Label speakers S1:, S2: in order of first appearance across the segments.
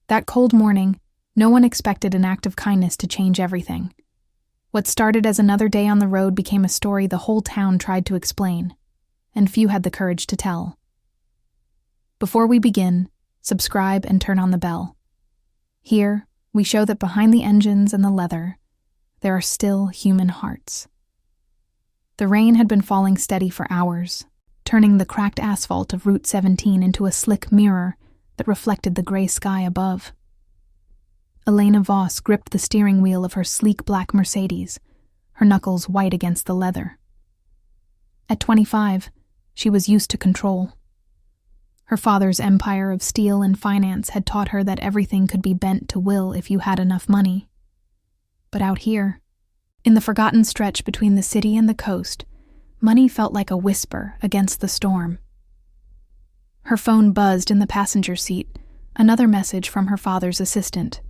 S1: That cold morning, no one expected an act of kindness to change everything. What started as another day on the road became a story the whole town tried to explain, and few had the courage to tell. Before we begin, subscribe and turn on the bell. Here, we show that behind the engines and the leather, there are still human hearts. The rain had been falling steady for hours, turning the cracked asphalt of Route 17 into a slick mirror that reflected the gray sky above. Elena Voss gripped the steering wheel of her sleek black Mercedes, her knuckles white against the leather. At 25, she was used to control. Her father's empire of steel and finance had taught her that everything could be bent to will if you had enough money. But out here, in the forgotten stretch between the city and the coast, money felt like a whisper against the storm. Her phone buzzed in the passenger seat, another message from her father's assistant.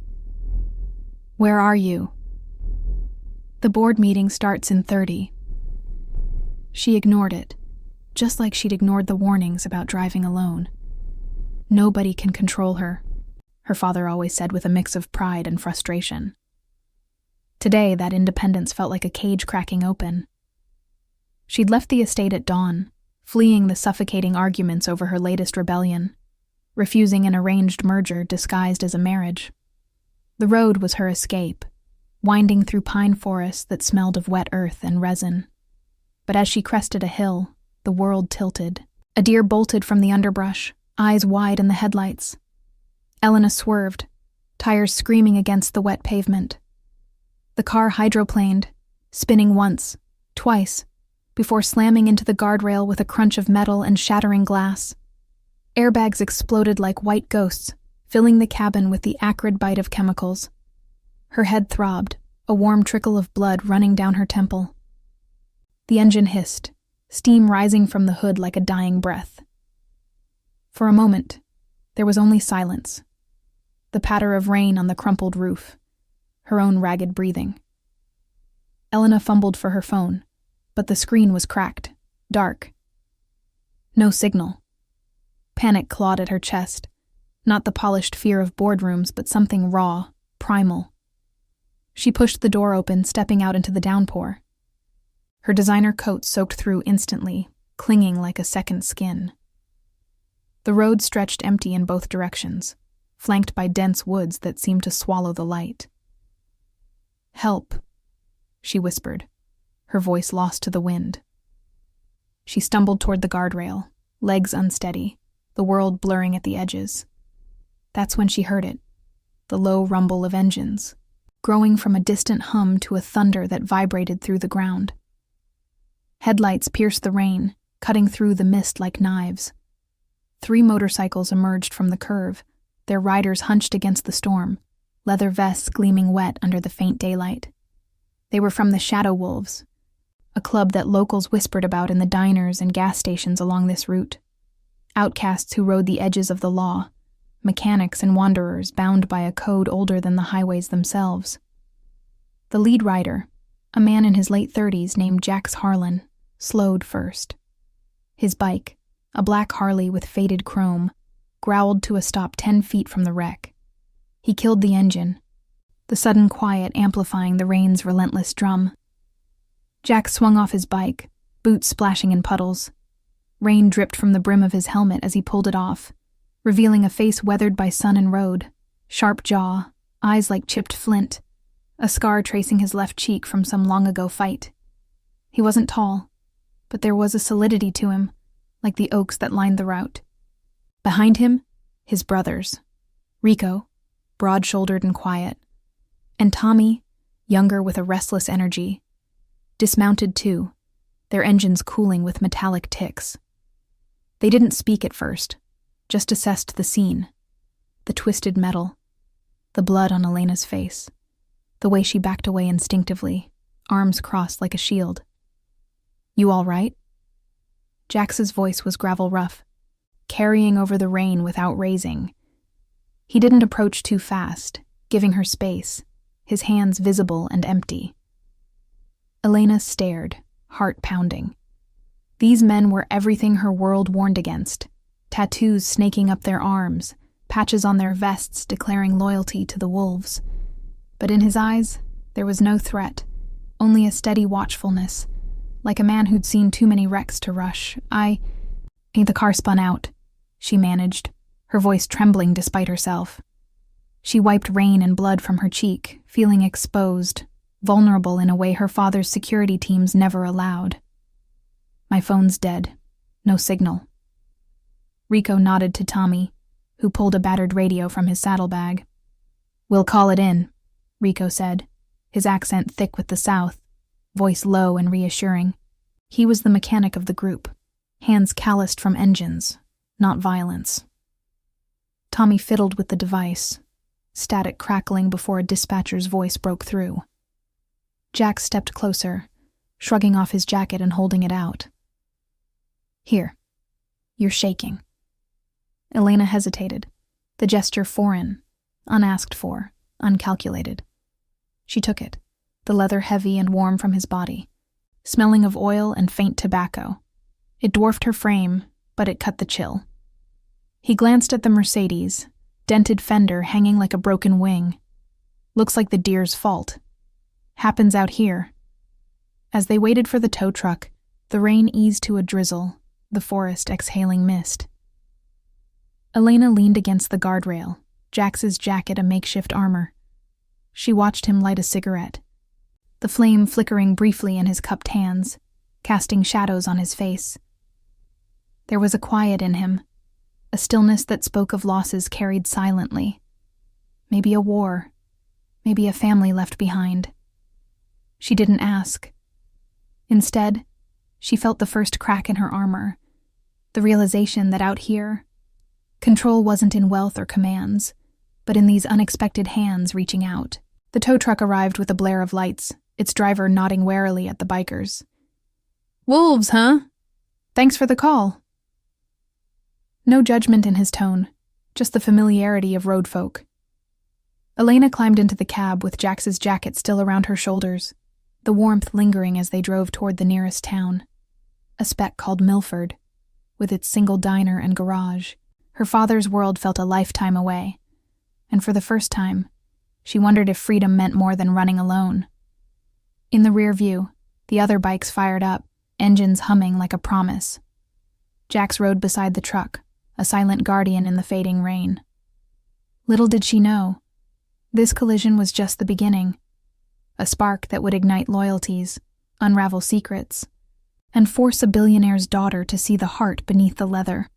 S1: "Where are you?" "The board meeting starts in 30. She ignored it, just like she'd ignored the warnings about driving alone. Nobody can control her, her father always said with a mix of pride and frustration. Today, that independence felt like a cage cracking open. She'd left the estate at dawn, fleeing the suffocating arguments over her latest rebellion, refusing an arranged merger disguised as a marriage. The road was her escape, winding through pine forests that smelled of wet earth and resin. But as she crested a hill, the world tilted. A deer bolted from the underbrush, eyes wide in the headlights. Elena swerved, tires screaming against the wet pavement. The car hydroplaned, spinning once, twice, before slamming into the guardrail with a crunch of metal and shattering glass. Airbags exploded like white ghosts, filling the cabin with the acrid bite of chemicals. Her head throbbed, a warm trickle of blood running down her temple. The engine hissed, steam rising from the hood like a dying breath. For a moment, there was only silence. The patter of rain on the crumpled roof, her own ragged breathing. Elena fumbled for her phone, but the screen was cracked, dark. No signal. Panic clawed at her chest, not the polished fear of boardrooms, but something raw, primal. She pushed the door open, stepping out into the downpour. Her designer coat soaked through instantly, clinging like a second skin. The road stretched empty in both directions, flanked by dense woods that seemed to swallow the light. "Help," she whispered, her voice lost to the wind. She stumbled toward the guardrail, legs unsteady, the world blurring at the edges. That's when she heard it, the low rumble of engines, growing from a distant hum to a thunder that vibrated through the ground. Headlights pierced the rain, cutting through the mist like knives. 3 motorcycles emerged from the curve, their riders hunched against the storm, leather vests gleaming wet under the faint daylight. They were from the Shadow Wolves, a club that locals whispered about in the diners and gas stations along this route. Outcasts who rode the edges of the law, mechanics and wanderers bound by a code older than the highways themselves. The lead rider, a man in his late 30s named Jax Harlan, slowed first. His bike, a black Harley with faded chrome, growled to a stop 10 feet from the wreck. He killed the engine, the sudden quiet amplifying the rain's relentless drum. Jack swung off his bike, boots splashing in puddles. Rain dripped from the brim of his helmet as he pulled it off, revealing a face weathered by sun and road, sharp jaw, eyes like chipped flint, a scar tracing his left cheek from some long-ago fight. He wasn't tall, but there was a solidity to him, like the oaks that lined the route. Behind him, his brothers, Rico, broad-shouldered and quiet, and Tommy, younger with a restless energy, dismounted too, their engines cooling with metallic ticks. They didn't speak at first, just assessed the scene, the twisted metal, the blood on Elena's face, the way she backed away instinctively, arms crossed like a shield. "You all right?" Jax's voice was gravel rough, carrying over the rain without raising. He didn't approach too fast, giving her space, his hands visible and empty. Elena stared, heart pounding. These men were everything her world warned against, tattoos snaking up their arms, patches on their vests declaring loyalty to the wolves. But in his eyes, there was no threat, only a steady watchfulness, like a man who'd seen too many wrecks to rush. The car spun out, she managed, her voice trembling despite herself. She wiped rain and blood from her cheek, feeling exposed, vulnerable in a way her father's security teams never allowed. My phone's dead. No signal. Rico nodded to Tommy, who pulled a battered radio from his saddlebag. We'll call it in, Rico said, his accent thick with the South, voice low and reassuring. He was the mechanic of the group, hands calloused from engines, not violence. Tommy fiddled with the device, static crackling before a dispatcher's voice broke through. Jack stepped closer, shrugging off his jacket and holding it out. Here. You're shaking. Elena hesitated, the gesture foreign, unasked for, uncalculated. She took it, the leather heavy and warm from his body, smelling of oil and faint tobacco. It dwarfed her frame, but it cut the chill. He glanced at the Mercedes, dented fender hanging like a broken wing. Looks like the deer's fault. Happens out here. As they waited for the tow truck, the rain eased to a drizzle, the forest exhaling mist. Elena leaned against the guardrail, Jax's jacket a makeshift armor. She watched him light a cigarette, the flame flickering briefly in his cupped hands, casting shadows on his face. There was a quiet in him, a stillness that spoke of losses carried silently. Maybe a war, maybe a family left behind. She didn't ask. Instead, she felt the first crack in her armor, the realization that out here, control wasn't in wealth or commands, but in these unexpected hands reaching out. The tow truck arrived with a blare of lights, its driver nodding warily at the bikers. Wolves, huh? Thanks for the call. No judgment in his tone, just the familiarity of road folk. Elena climbed into the cab with Jax's jacket still around her shoulders, the warmth lingering as they drove toward the nearest town, a speck called Milford, with its single diner and garage. Her father's world felt a lifetime away, and for the first time, she wondered if freedom meant more than running alone. In the rear view, the other bikes fired up, engines humming like a promise. Jax rode beside the truck, a silent guardian in the fading rain. Little did she know, this collision was just the beginning, a spark that would ignite loyalties, unravel secrets, and force a billionaire's daughter to see the heart beneath the leather.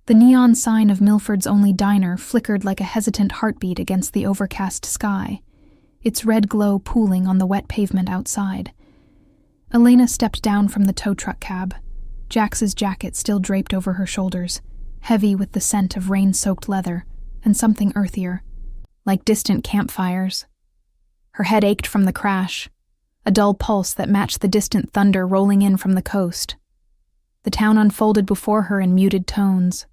S1: The neon sign of Milford's only diner flickered like a hesitant heartbeat against the overcast sky, its red glow pooling on the wet pavement outside. Elena stepped down from the tow truck cab, Jax's jacket still draped over her shoulders, heavy with the scent of rain-soaked leather and something earthier, like distant campfires. Her head ached from the crash, a dull pulse that matched the distant thunder rolling in from the coast. The town unfolded before her in muted tones.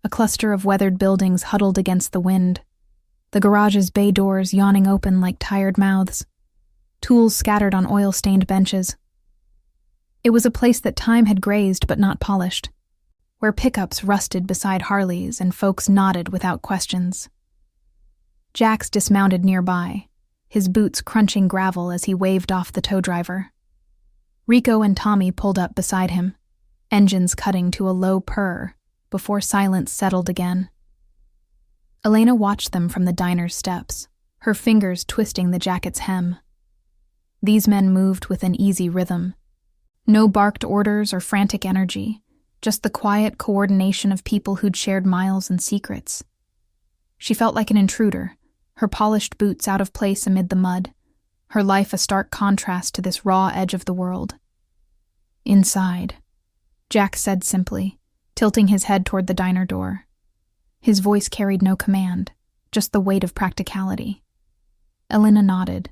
S1: A cluster of weathered buildings huddled against the wind, the garage's bay doors yawning open like tired mouths, tools scattered on oil-stained benches. It was a place that time had grazed but not polished, where pickups rusted beside Harleys and folks nodded without questions. Jax dismounted nearby, his boots crunching gravel as he waved off the tow driver. Rico and Tommy pulled up beside him, engines cutting to a low purr before silence settled again. Elena watched them from the diner's steps, her fingers twisting the jacket's hem. These men moved with an easy rhythm. No barked orders or frantic energy, just the quiet coordination of people who'd shared miles and secrets. She felt like an intruder, her polished boots out of place amid the mud, her life a stark contrast to this raw edge of the world. Inside, Jack said simply, tilting his head toward the diner door. His voice carried no command, just the weight of practicality. Elena nodded,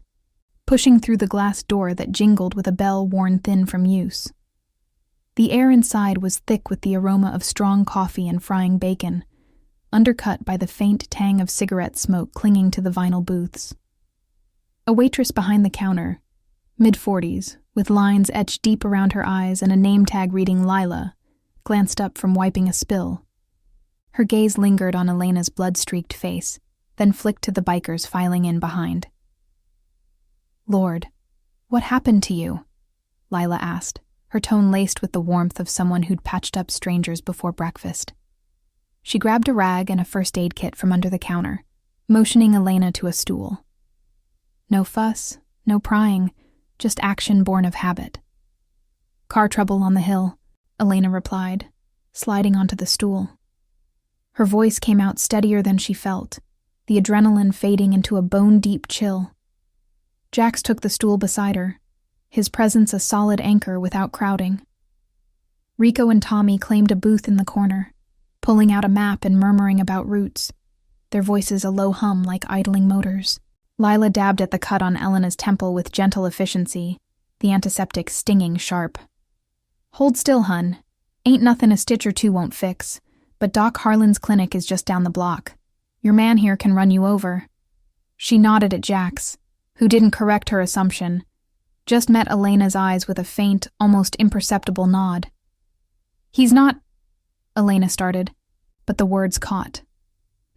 S1: pushing through the glass door that jingled with a bell worn thin from use. The air inside was thick with the aroma of strong coffee and frying bacon, undercut by the faint tang of cigarette smoke clinging to the vinyl booths. A waitress behind the counter, mid-40s, with lines etched deep around her eyes and a name tag reading Lila, glanced up from wiping a spill. Her gaze lingered on Elena's blood-streaked face, then flicked to the bikers filing in behind. "Lord, what happened to you?" Lila asked, her tone laced with the warmth of someone who'd patched up strangers before breakfast. She grabbed a rag and a first aid kit from under the counter, motioning Elena to a stool. "No fuss, no prying, just action born of habit." "Car trouble on the hill," Elena replied, sliding onto the stool. Her voice came out steadier than she felt, the adrenaline fading into a bone-deep chill. Jax took the stool beside her, his presence a solid anchor without crowding. Rico and Tommy claimed a booth in the corner, pulling out a map and murmuring about routes, their voices a low hum like idling motors. Lila dabbed at the cut on Elena's temple with gentle efficiency, the antiseptic stinging sharp. "Hold still, hun. Ain't nothin' a stitch or two won't fix, but Doc Harlan's clinic is just down the block. Your man here can run you over." She nodded at Jax, who didn't correct her assumption, just met Elena's eyes with a faint, almost imperceptible nod. "He's not," Elena started, but the words caught.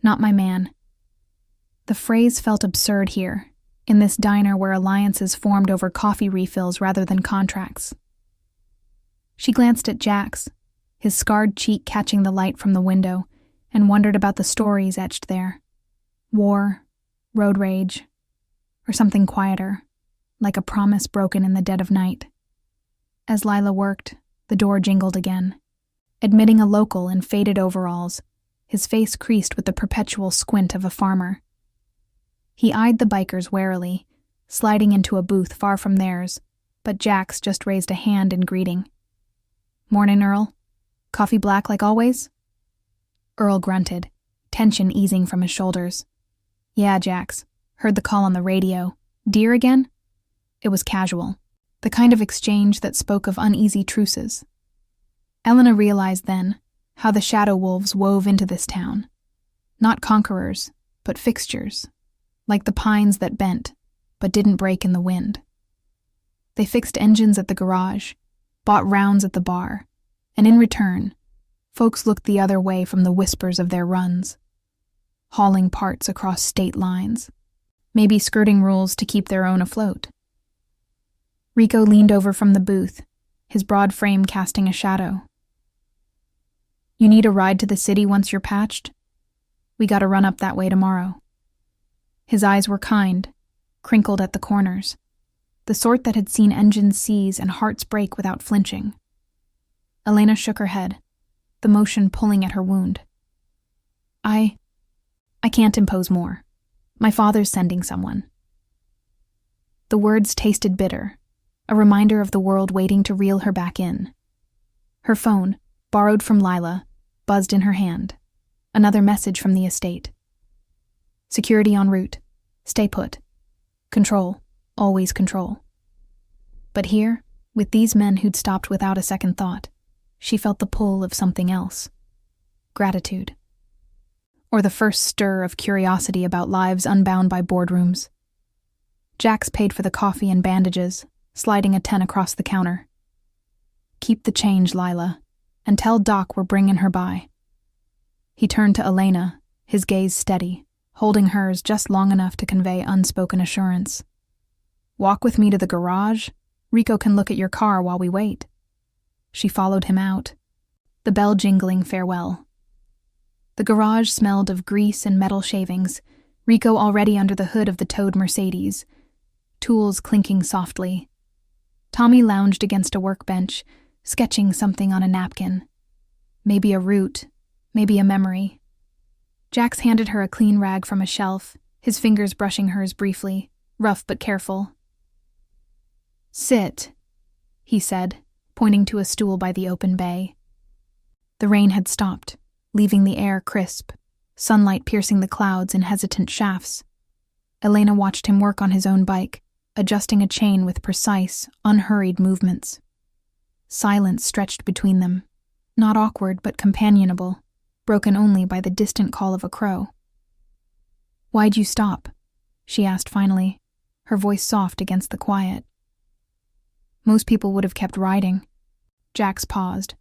S1: "Not my man." The phrase felt absurd here, in this diner where alliances formed over coffee refills rather than contracts. She glanced at Jax, his scarred cheek catching the light from the window, and wondered about the stories etched there. War, road rage, or something quieter, like a promise broken in the dead of night. As Lila worked, the door jingled again, admitting a local in faded overalls, his face creased with the perpetual squint of a farmer. He eyed the bikers warily, sliding into a booth far from theirs, but Jax just raised a hand in greeting. "Mornin', Earl. Coffee black like always?" Earl grunted, tension easing from his shoulders. "Yeah, Jax. Heard the call on the radio. Deer again?" It was casual, the kind of exchange that spoke of uneasy truces. Elena realized then how the shadow wolves wove into this town. Not conquerors, but fixtures, like the pines that bent, but didn't break in the wind. They fixed engines at the garage, bought rounds at the bar, and in return, folks looked the other way from the whispers of their runs, hauling parts across state lines, maybe skirting rules to keep their own afloat. Rico leaned over from the booth, his broad frame casting a shadow. "You need a ride to the city once you're patched? We gotta run up that way tomorrow." His eyes were kind, crinkled at the corners, the sort that had seen engines seize and hearts break without flinching. Elena shook her head, the motion pulling at her wound. I can't impose more. My father's sending someone." The words tasted bitter, a reminder of the world waiting to reel her back in. Her phone, borrowed from Lila, buzzed in her hand. Another message from the estate. "Security en route. Stay put. Control. Always control." But here, with these men who'd stopped without a second thought, she felt the pull of something else. Gratitude. Or the first stir of curiosity about lives unbound by boardrooms. Jax paid for the coffee and bandages, sliding a 10 across the counter. "Keep the change, Lila, and tell Doc we're bringing her by." He turned to Elena, his gaze steady, holding hers just long enough to convey unspoken assurance. "Walk with me to the garage. Rico can look at your car while we wait." She followed him out, the bell jingling farewell. The garage smelled of grease and metal shavings, Rico already under the hood of the towed Mercedes, tools clinking softly. Tommy lounged against a workbench, sketching something on a napkin. Maybe a route, maybe a memory. Jax handed her a clean rag from a shelf, his fingers brushing hers briefly, rough but careful. "Sit," he said, pointing to a stool by the open bay. The rain had stopped, leaving the air crisp, sunlight piercing the clouds in hesitant shafts. Elena watched him work on his own bike, adjusting a chain with precise, unhurried movements. Silence stretched between them, not awkward but companionable, broken only by the distant call of a crow. "Why'd you stop?" she asked finally, her voice soft against the quiet. "Most people would have kept riding." Jax paused,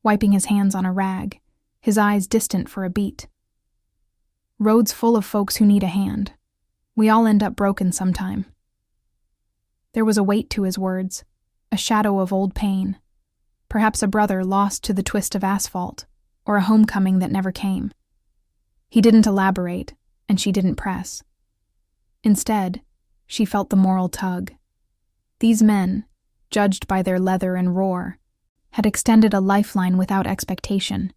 S1: wiping his hands on a rag, his eyes distant for a beat. "Road's full of folks who need a hand. We all end up broken sometime." There was a weight to his words, a shadow of old pain. Perhaps a brother lost to the twist of asphalt, or a homecoming that never came. He didn't elaborate, and she didn't press. Instead, she felt the moral tug. These men, judged by their leather and roar, had extended a lifeline without expectation.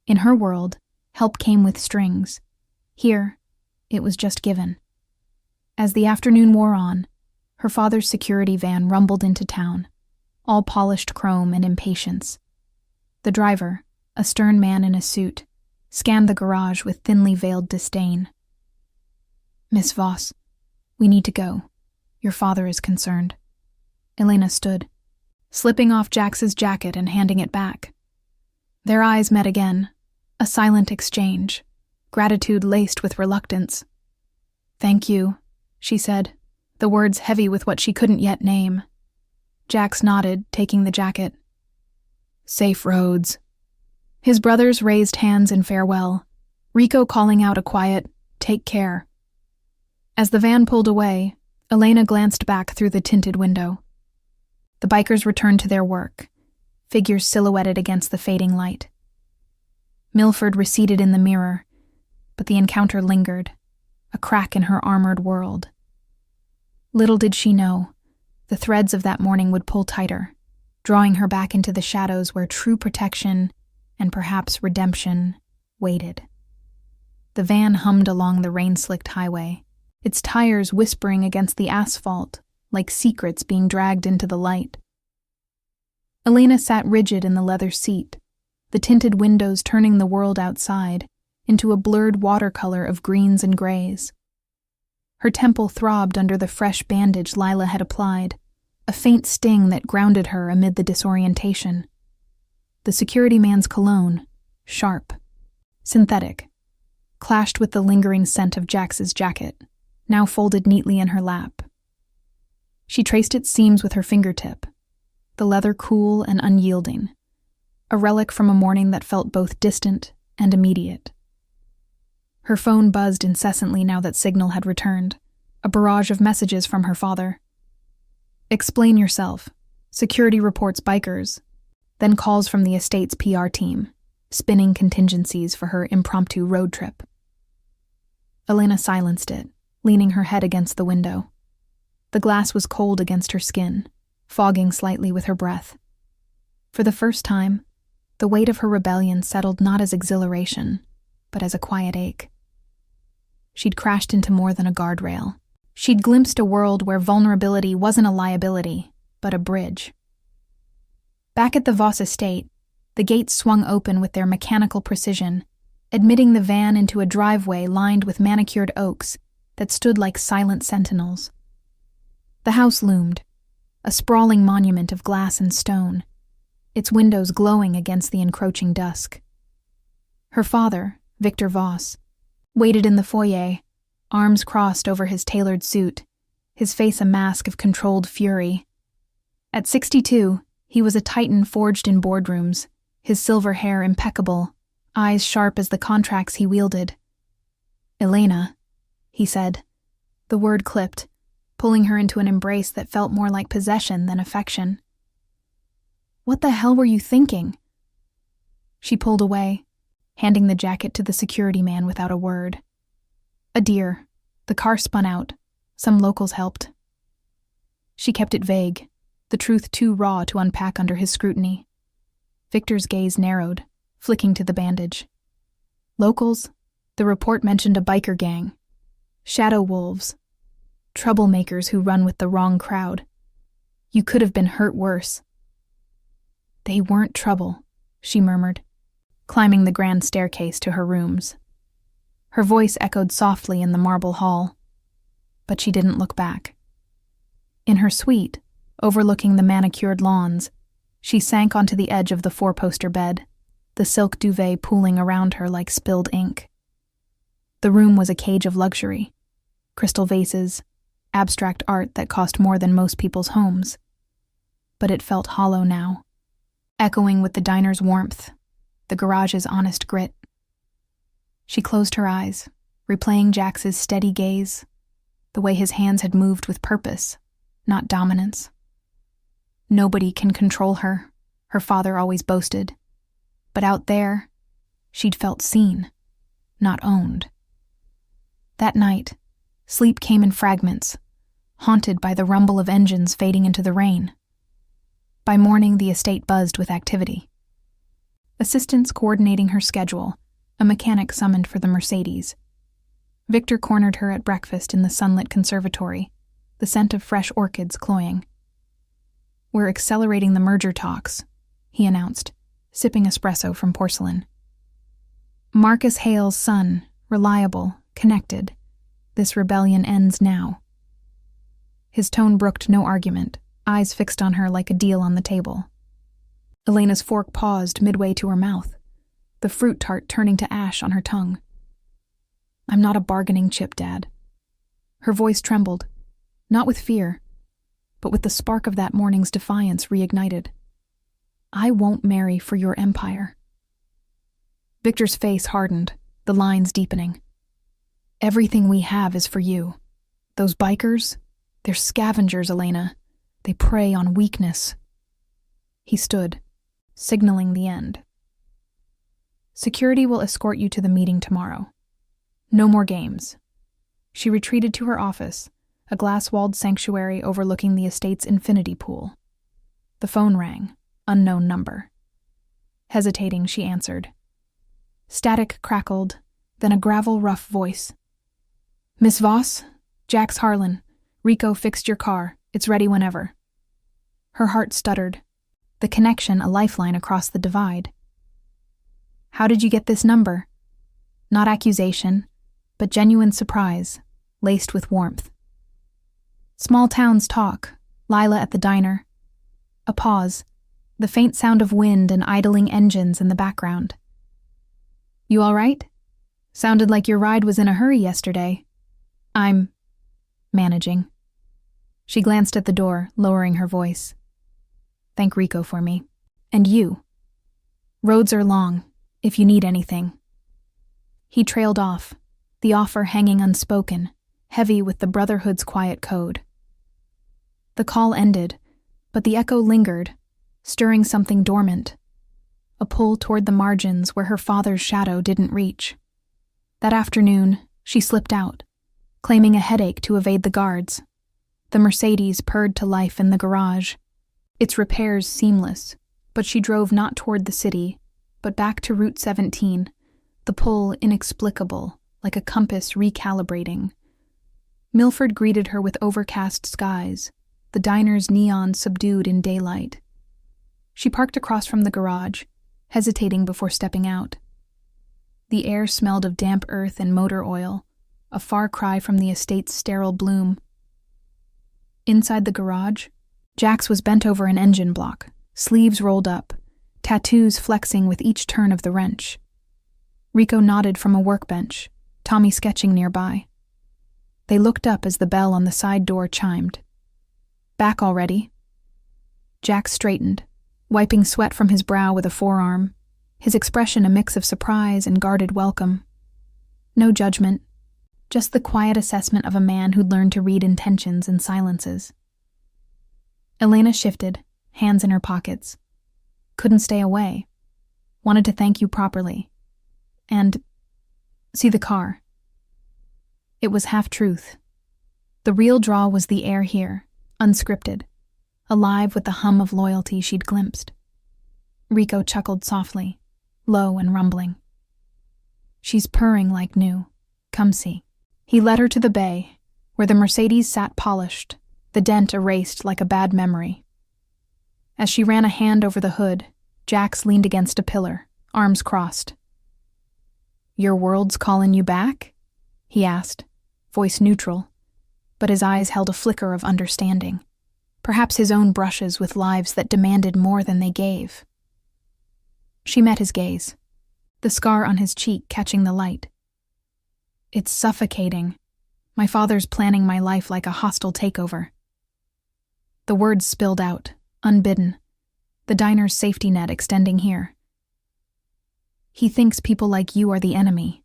S1: In her world, help came with strings. Here, it was just given. As the afternoon wore on, her father's security van rumbled into town, all polished chrome and impatience. The driver, a stern man in a suit, scanned the garage with thinly veiled disdain. "Miss Voss, we need to go. Your father is concerned." Elena stood, slipping off Jax's jacket and handing it back. Their eyes met again, a silent exchange, gratitude laced with reluctance. "Thank you," she said, the words heavy with what she couldn't yet name. Jax nodded, taking the jacket. "Safe roads." His brothers raised hands in farewell, Rico calling out a quiet, "Take care." As the van pulled away, Elena glanced back through the tinted window. The bikers returned to their work, figures silhouetted against the fading light. Milford receded in the mirror, but the encounter lingered, a crack in her armored world. Little did she know, the threads of that morning would pull tighter, drawing her back into the shadows where true protection, and perhaps redemption, waited. The van hummed along the rain-slicked highway, its tires whispering against the asphalt like secrets being dragged into the light. Elena sat rigid in the leather seat, the tinted windows turning the world outside into a blurred watercolor of greens and grays. Her temple throbbed under the fresh bandage Lila had applied, a faint sting that grounded her amid the disorientation. The security man's cologne, sharp, synthetic, clashed with the lingering scent of Jax's jacket, now folded neatly in her lap. She traced its seams with her fingertip, the leather cool and unyielding, a relic from a morning that felt both distant and immediate. Her phone buzzed incessantly now that signal had returned, a barrage of messages from her father. "Explain yourself. Security reports bikers." Then calls from the estate's PR team, spinning contingencies for her impromptu road trip. Elena silenced it, leaning her head against the window. The glass was cold against her skin, fogging slightly with her breath. For the first time, the weight of her rebellion settled not as exhilaration, but as a quiet ache. She'd crashed into more than a guardrail. She'd glimpsed a world where vulnerability wasn't a liability, but a bridge. Back at the Voss estate, the gates swung open with their mechanical precision, admitting the van into a driveway lined with manicured oaks that stood like silent sentinels. The house loomed, a sprawling monument of glass and stone, its windows glowing against the encroaching dusk. Her father, Victor Voss, waited in the foyer, arms crossed over his tailored suit, his face a mask of controlled fury. At 62, he was a titan forged in boardrooms, his silver hair impeccable, eyes sharp as the contracts he wielded. "Elena," he said. The word clipped, pulling her into an embrace that felt more like possession than affection. "What the hell were you thinking?" She pulled away, handing the jacket to the security man without a word. "A deer. The car spun out. Some locals helped." She kept it vague, the truth too raw to unpack under his scrutiny. Victor's gaze narrowed, flicking to the bandage. "Locals? The report mentioned a biker gang. Shadow wolves. Troublemakers who run with the wrong crowd. You could have been hurt worse." "They weren't trouble," she murmured, climbing the grand staircase to her rooms. Her voice echoed softly in the marble hall, but she didn't look back. In her suite, overlooking the manicured lawns, she sank onto the edge of the four-poster bed, the silk duvet pooling around her like spilled ink. The room was a cage of luxury, crystal vases, abstract art that cost more than most people's homes. But it felt hollow now, echoing with the diner's warmth, the garage's honest grit. She closed her eyes, replaying Jax's steady gaze, the way his hands had moved with purpose, not dominance. Nobody can control her, her father always boasted. But out there, she'd felt seen, not owned. That night, sleep came in fragments, haunted by the rumble of engines fading into the rain. By morning, the estate buzzed with activity. Assistants coordinating her schedule, a mechanic summoned for the Mercedes. Victor cornered her at breakfast in the sunlit conservatory, the scent of fresh orchids cloying. "We're accelerating the merger talks," he announced, sipping espresso from porcelain. "Marcus Hale's son, reliable, connected. This rebellion ends now." His tone brooked no argument, eyes fixed on her like a deal on the table. Elena's fork paused midway to her mouth, the fruit tart turning to ash on her tongue. "I'm not a bargaining chip, Dad." Her voice trembled, not with fear, but with the spark of that morning's defiance reignited. "I won't marry for your empire." Victor's face hardened, the lines deepening. "Everything we have is for you. Those bikers, they're scavengers, Elena. They prey on weakness." He stood, signaling the end. "Security will escort you to the meeting tomorrow. No more games." She retreated to her office, a glass-walled sanctuary overlooking the estate's infinity pool. The phone rang, unknown number. Hesitating, she answered. Static crackled, then a gravel-rough voice. "Miss Voss? Jax Harlan. Rico fixed your car. It's ready whenever." Her heart stuttered, the connection a lifeline across the divide. "How did you get this number?" Not accusation, but genuine surprise, laced with warmth. Small towns talk, Lila at the diner. A pause, the faint sound of wind and idling engines in the background. "You all right? Sounded like your ride was in a hurry yesterday." "I'm managing." She glanced at the door, lowering her voice. "Thank Rico for me. And you. Roads are long, if you need anything." He trailed off, the offer hanging unspoken, heavy with the Brotherhood's quiet code. The call ended, but the echo lingered, stirring something dormant, a pull toward the margins where her father's shadow didn't reach. That afternoon, she slipped out, claiming a headache to evade the guards. The Mercedes purred to life in the garage, its repairs seamless, but she drove not toward the city, but back to Route 17, the pull inexplicable, like a compass recalibrating. Milford greeted her with overcast skies, the diner's neon subdued in daylight. She parked across from the garage, hesitating before stepping out. The air smelled of damp earth and motor oil, a far cry from the estate's sterile bloom. Inside the garage, Jax was bent over an engine block, sleeves rolled up, tattoos flexing with each turn of the wrench. Rico nodded from a workbench, Tommy sketching nearby. They looked up as the bell on the side door chimed. "Back already?" Jax straightened, wiping sweat from his brow with a forearm, his expression a mix of surprise and guarded welcome. No judgment, just the quiet assessment of a man who'd learned to read intentions and silences. Elena shifted, hands in her pockets. "Couldn't stay away. Wanted to thank you properly. And see the car." It was half-truth. The real draw was the air here, unscripted, alive with the hum of loyalty she'd glimpsed. Rico chuckled softly, low and rumbling. "She's purring like new. Come see." He led her to the bay, where the Mercedes sat polished, the dent erased like a bad memory. As she ran a hand over the hood, Jax leaned against a pillar, arms crossed. "Your world's calling you back?" he asked, voice neutral, but his eyes held a flicker of understanding, perhaps his own brushes with lives that demanded more than they gave. She met his gaze, the scar on his cheek catching the light. "It's suffocating. My father's planning my life like a hostile takeover." The words spilled out, unbidden, the diner's safety net extending here. He thinks people like you are the enemy."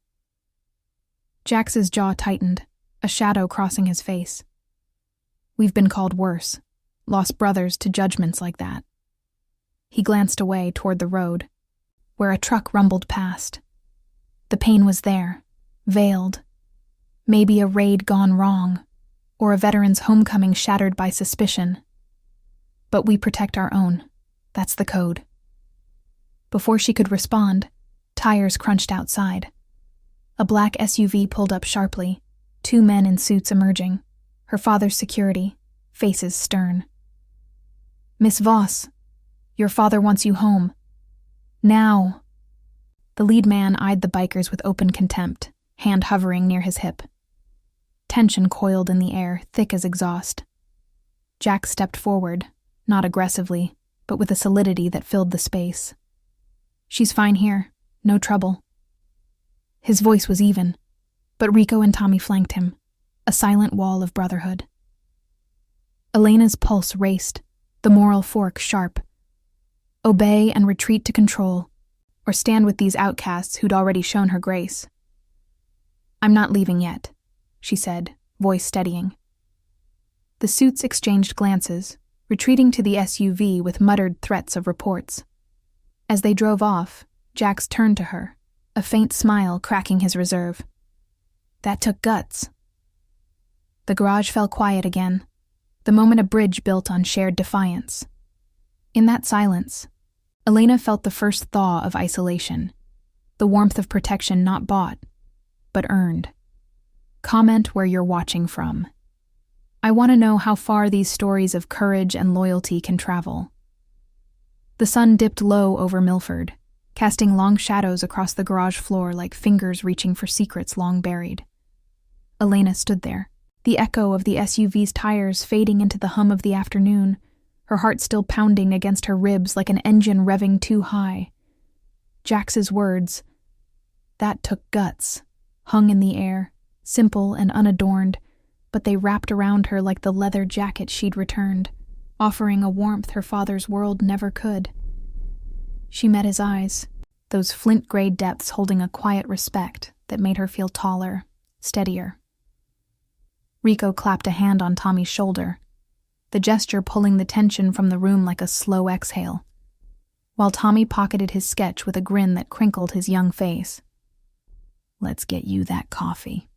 S1: Jax's jaw tightened, a shadow crossing his face. "We've been called worse, lost brothers to judgments like that." He glanced away toward the road, where a truck rumbled past. The pain was there, veiled. Maybe a raid gone wrong, or a veteran's homecoming shattered by suspicion. But we protect our own. That's the code. Before she could respond, tires crunched outside. A black SUV pulled up sharply, 2 men in suits emerging, her father's security, faces stern. "Miss Voss, your father wants you home. Now." The lead man eyed the bikers with open contempt, hand hovering near his hip. Tension coiled in the air, thick as exhaust. Jax stepped forward, not aggressively, but with a solidity that filled the space. "She's fine here. No trouble." His voice was even, but Rico and Tommy flanked him, a silent wall of brotherhood. Elena's pulse raced, the moral fork sharp. Obey and retreat to control, or stand with these outcasts who'd already shown her grace. "I'm not leaving yet," she said, voice steadying. The suits exchanged glances, retreating to the SUV with muttered threats of reports. As they drove off, Jax turned to her, a faint smile cracking his reserve. "That took guts." The garage fell quiet again, the moment a bridge built on shared defiance. In that silence, Elena felt the first thaw of isolation, the warmth of protection not bought, but earned. Comment where you're watching from. I want to know how far these stories of courage and loyalty can travel. The sun dipped low over Milford, casting long shadows across the garage floor like fingers reaching for secrets long buried. Elena stood there, the echo of the SUV's tires fading into the hum of the afternoon, her heart still pounding against her ribs like an engine revving too high. Jax's words, "That took guts," hung in the air, simple and unadorned, but they wrapped around her like the leather jacket she'd returned, offering a warmth her father's world never could. She met his eyes, those flint-gray depths holding a quiet respect that made her feel taller, steadier. Rico clapped a hand on Tommy's shoulder, the gesture pulling the tension from the room like a slow exhale, while Tommy pocketed his sketch with a grin that crinkled his young face. "Let's get you that coffee,"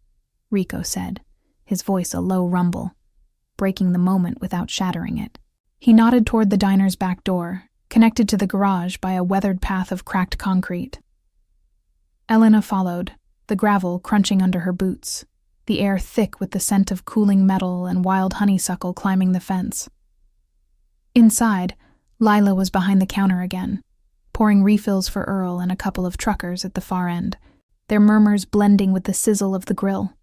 S1: Rico said, his voice a low rumble, breaking the moment without shattering it. He nodded toward the diner's back door, connected to the garage by a weathered path of cracked concrete. Elena followed, the gravel crunching under her boots, the air thick with the scent of cooling metal and wild honeysuckle climbing the fence. Inside, Lila was behind the counter again, pouring refills for Earl and a couple of truckers at the far end, their murmurs blending with the sizzle of the grill.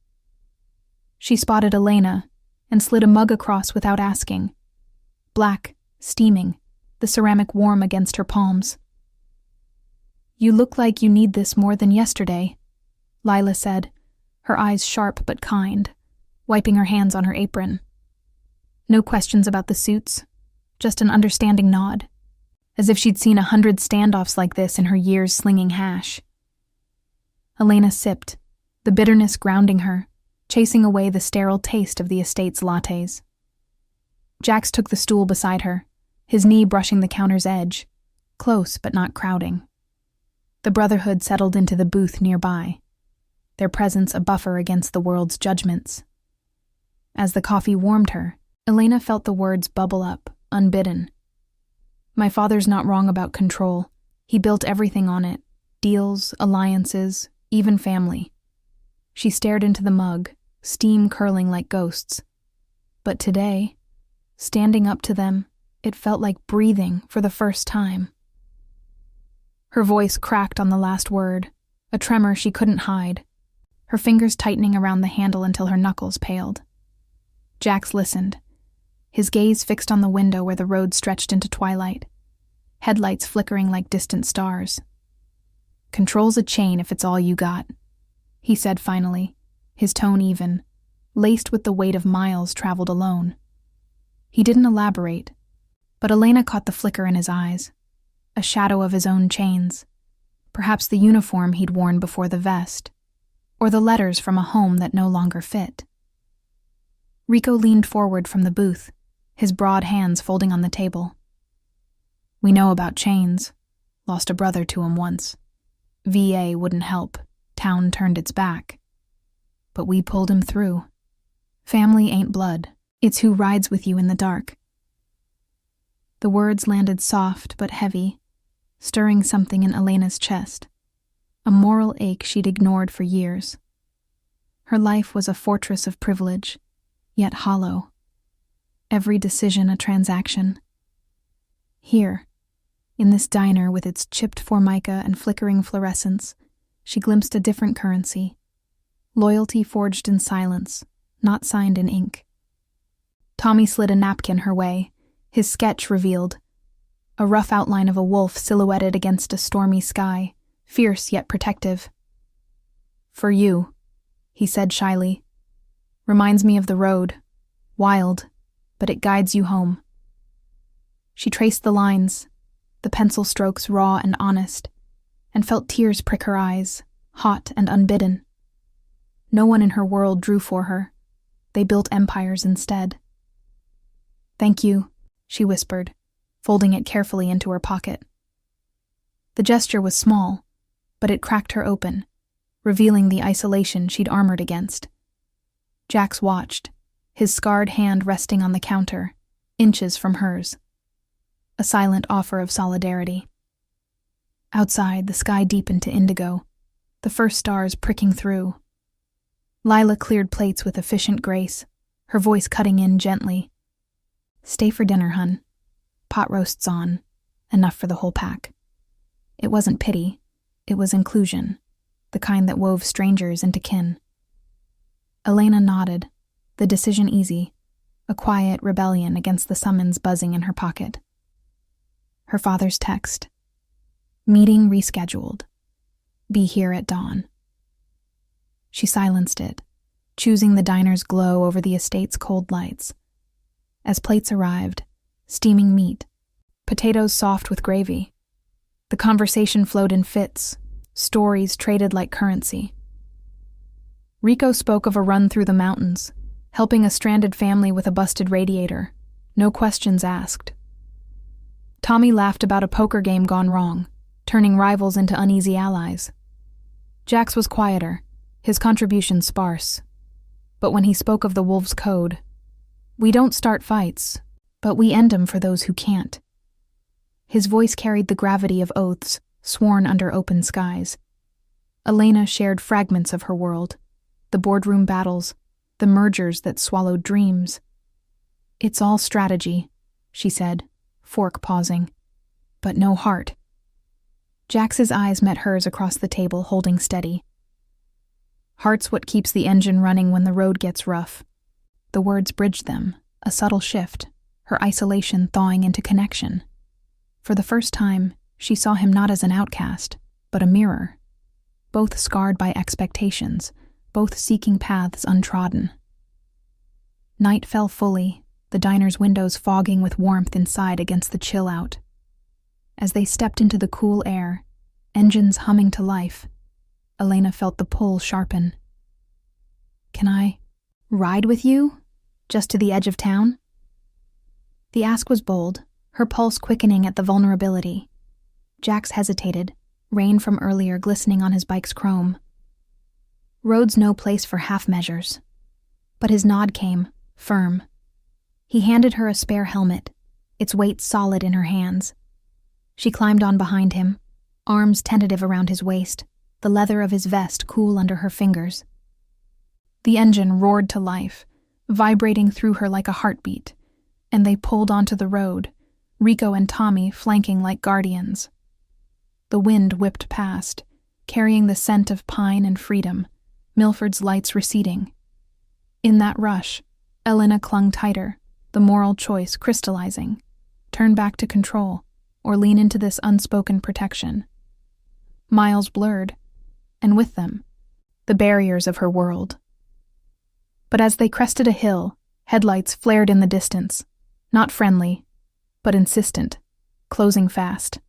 S1: She spotted Elena and slid a mug across without asking. Black, steaming, the ceramic warm against her palms. "You look like you need this more than yesterday," Lila said, her eyes sharp but kind, wiping her hands on her apron. No questions about the suits, just an understanding nod, as if she'd seen 100 standoffs like this in her years slinging hash. Elena sipped, the bitterness grounding her, chasing away the sterile taste of the estate's lattes. Jax took the stool beside her, his knee brushing the counter's edge, close but not crowding. The brotherhood settled into the booth nearby, their presence a buffer against the world's judgments. As the coffee warmed her, Elena felt the words bubble up, unbidden. "My father's not wrong about control. He built everything on it, deals, alliances, even family." She stared into the mug, steam curling like ghosts. But today, standing up to them, it felt like breathing for the first time. Her voice cracked on the last word, a tremor she couldn't hide, her fingers tightening around the handle until her knuckles paled. Jax listened, his gaze fixed on the window where the road stretched into twilight, headlights flickering like distant stars. "Control's a chain if it's all you got," he said finally, his tone even, laced with the weight of miles traveled alone. He didn't elaborate, but Elena caught the flicker in his eyes, a shadow of his own chains, Perhaps the uniform he'd worn before the vest, or the letters from a home that no longer fit. Rico leaned forward from the booth, his broad hands folding on the table. We know about chains. Lost a brother to him once. VA wouldn't help. Town turned its back. But we pulled him through. Family ain't blood. It's who rides with you in the dark. The words landed soft but heavy, stirring something in Elena's chest, a moral ache she'd ignored for years. Her life was a fortress of privilege, yet hollow. Every decision a transaction. Here, in this diner with its chipped formica and flickering fluorescence, she glimpsed a different currency. Loyalty forged in silence, not signed in ink. Tommy slid a napkin her way, his sketch revealed. A rough outline of a wolf silhouetted against a stormy sky, fierce yet protective. For you, he said shyly. Reminds me of the road. Wild, but it guides you home. She traced the lines, the pencil strokes raw and honest, and felt tears prick her eyes, hot and unbidden. No one in her world drew for her. They built empires instead. Thank you, she whispered, folding it carefully into her pocket. The gesture was small, but it cracked her open, revealing the isolation she'd armored against. Jax watched, his scarred hand resting on the counter, inches from hers. A silent offer of solidarity. Outside, the sky deepened to indigo, the first stars pricking through. Lila cleared plates with efficient grace, her voice cutting in gently. Stay for dinner, hun. Pot roast's on. Enough for the whole pack. It wasn't pity. It was inclusion, the kind that wove strangers into kin. Elena nodded, the decision easy, a quiet rebellion against the summons buzzing in her pocket. Her father's text. Meeting rescheduled. Be here at dawn. She silenced it, choosing the diner's glow over the estate's cold lights. As plates arrived, steaming meat, potatoes soft with gravy. The conversation flowed in fits, stories traded like currency. Rico spoke of a run through the mountains, helping a stranded family with a busted radiator, no questions asked. Tommy laughed about a poker game gone wrong, turning rivals into uneasy allies. Jax was quieter, his contribution sparse. But when he spoke of the Wolves' Code, we don't start fights, but we end them for those who can't. His voice carried the gravity of oaths, sworn under open skies. Elena shared fragments of her world, the boardroom battles, the mergers that swallowed dreams. It's all strategy, she said, fork pausing, but no heart. Jax's eyes met hers across the table, holding steady. Heart's what keeps the engine running when the road gets rough. The words bridged them, a subtle shift, her isolation thawing into connection. For the first time, she saw him not as an outcast, but a mirror. Both scarred by expectations, both seeking paths untrodden. Night fell fully, the diner's windows fogging with warmth inside against the chill out. As they stepped into the cool air, engines humming to life, Elena felt the pull sharpen. Can I ride with you? Just to the edge of town? The ask was bold, her pulse quickening at the vulnerability. Jax hesitated, rain from earlier glistening on his bike's chrome. Road's no place for half measures. But his nod came, firm. He handed her a spare helmet, its weight solid in her hands. She climbed on behind him, arms tentative around his waist, the leather of his vest cool under her fingers. The engine roared to life, vibrating through her like a heartbeat, and they pulled onto the road, Rico and Tommy flanking like guardians. The wind whipped past, carrying the scent of pine and freedom, Milford's lights receding. In that rush, Elena clung tighter, the moral choice crystallizing. Turn back to control, or lean into this unspoken protection. Miles blurred, and with them, the barriers of her world. But as they crested a hill, headlights flared in the distance, not friendly, but insistent, closing fast.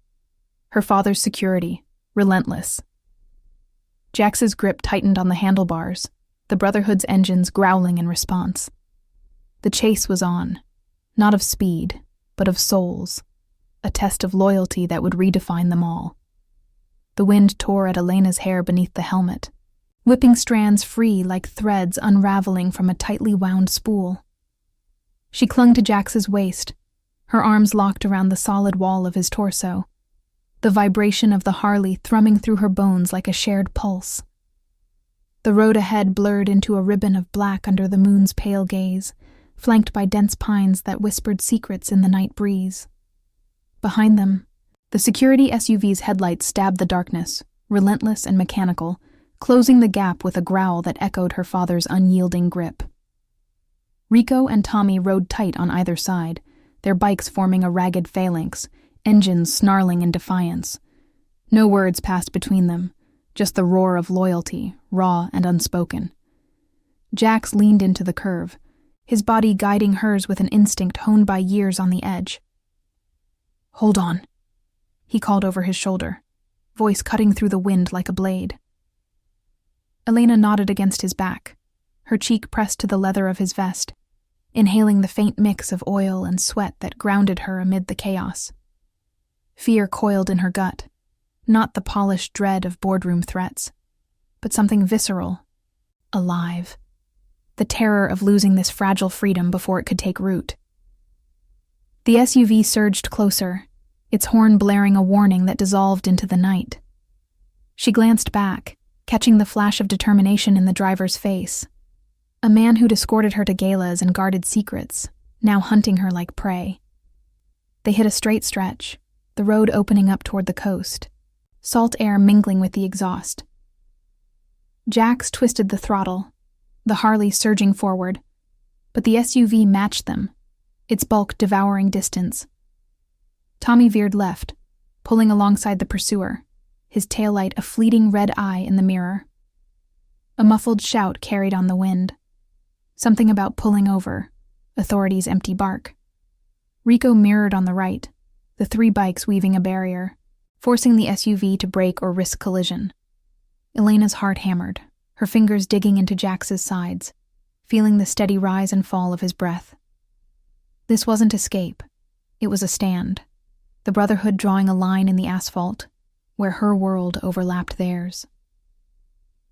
S1: Her father's security, relentless. Jax's grip tightened on the handlebars, the Brotherhood's engines growling in response. The chase was on, not of speed, but of souls, a test of loyalty that would redefine them all. The wind tore at Elena's hair beneath the helmet, whipping strands free like threads unraveling from a tightly wound spool. She clung to Jax's waist, her arms locked around the solid wall of his torso, the vibration of the Harley thrumming through her bones like a shared pulse. The road ahead blurred into a ribbon of black under the moon's pale gaze, flanked by dense pines that whispered secrets in the night breeze. Behind them, the security SUV's headlights stabbed the darkness, relentless and mechanical, closing the gap with a growl that echoed her father's unyielding grip. Rico and Tommy rode tight on either side, their bikes forming a ragged phalanx, engines snarling in defiance. No words passed between them, just the roar of loyalty, raw and unspoken. Jax leaned into the curve, his body guiding hers with an instinct honed by years on the edge. "Hold on," he called over his shoulder, voice cutting through the wind like a blade. Elena nodded against his back, her cheek pressed to the leather of his vest, inhaling the faint mix of oil and sweat that grounded her amid the chaos. Fear coiled in her gut, not the polished dread of boardroom threats, but something visceral, alive. The terror of losing this fragile freedom before it could take root. The SUV surged closer, its horn blaring a warning that dissolved into the night. She glanced back, catching the flash of determination in the driver's face. A man who'd escorted her to galas and guarded secrets, now hunting her like prey. They hit a straight stretch, the road opening up toward the coast, salt air mingling with the exhaust. Jax twisted the throttle, the Harley surging forward, but the SUV matched them, its bulk devouring distance. Tommy veered left, pulling alongside the pursuer, his taillight a fleeting red eye in the mirror. A muffled shout carried on the wind. Something about pulling over, authorities' empty bark. Rico mirrored on the right, the three bikes weaving a barrier, forcing the SUV to brake or risk collision. Elena's heart hammered, her fingers digging into Jax's sides, feeling the steady rise and fall of his breath. This wasn't escape. It was a stand, the Brotherhood drawing a line in the asphalt, where her world overlapped theirs.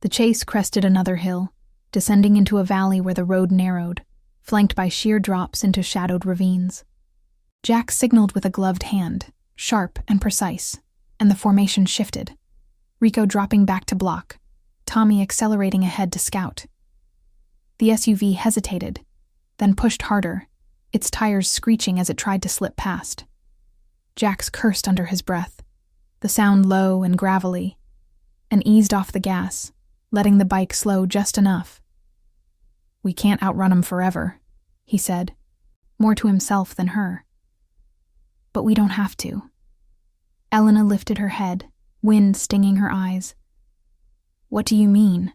S1: The chase crested another hill, descending into a valley where the road narrowed, flanked by sheer drops into shadowed ravines. Jax signaled with a gloved hand, sharp and precise, and the formation shifted, Rico dropping back to block, Tommy accelerating ahead to scout. The SUV hesitated, then pushed harder, its tires screeching as it tried to slip past. Jax cursed under his breath, the sound low and gravelly, and eased off the gas, letting the bike slow just enough. "We can't outrun 'em forever," he said, more to himself than her. "But we don't have to." Elena lifted her head, wind stinging her eyes. "What do you mean?"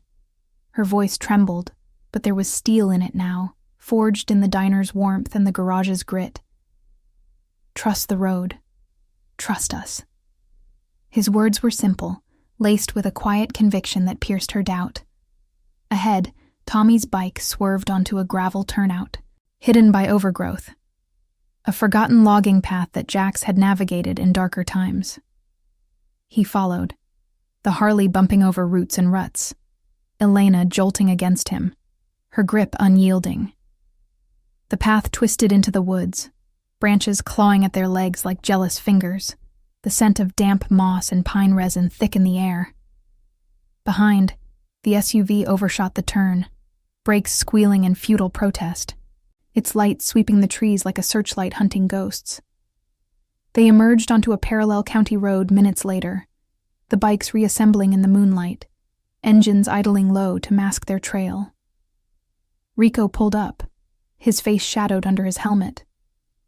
S1: Her voice trembled, but there was steel in it now, forged in the diner's warmth and the garage's grit. "Trust the road. Trust us." His words were simple, laced with a quiet conviction that pierced her doubt. Ahead, Tommy's bike swerved onto a gravel turnout, hidden by overgrowth. A forgotten logging path that Jax had navigated in darker times. He followed, the Harley bumping over roots and ruts, Elena jolting against him, her grip unyielding. The path twisted into the woods, branches clawing at their legs like jealous fingers, the scent of damp moss and pine resin thick in the air. Behind, the SUV overshot the turn, brakes squealing in futile protest, its light sweeping the trees like a searchlight hunting ghosts. They emerged onto a parallel county road minutes later, the bikes reassembling in the moonlight, engines idling low to mask their trail. Rico pulled up, his face shadowed under his helmet,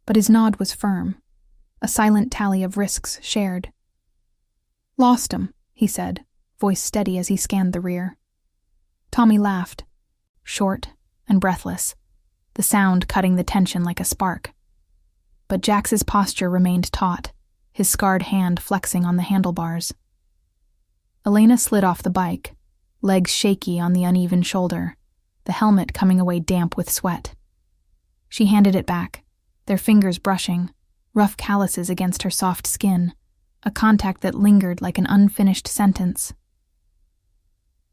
S1: but his nod was firm, a silent tally of risks shared. "Lost 'em," he said, voice steady as he scanned the rear. Tommy laughed, short and breathless, the sound cutting the tension like a spark. But Jax's posture remained taut, his scarred hand flexing on the handlebars. Elena slid off the bike, legs shaky on the uneven shoulder, the helmet coming away damp with sweat. She handed it back, their fingers brushing, rough calluses against her soft skin, a contact that lingered like an unfinished sentence.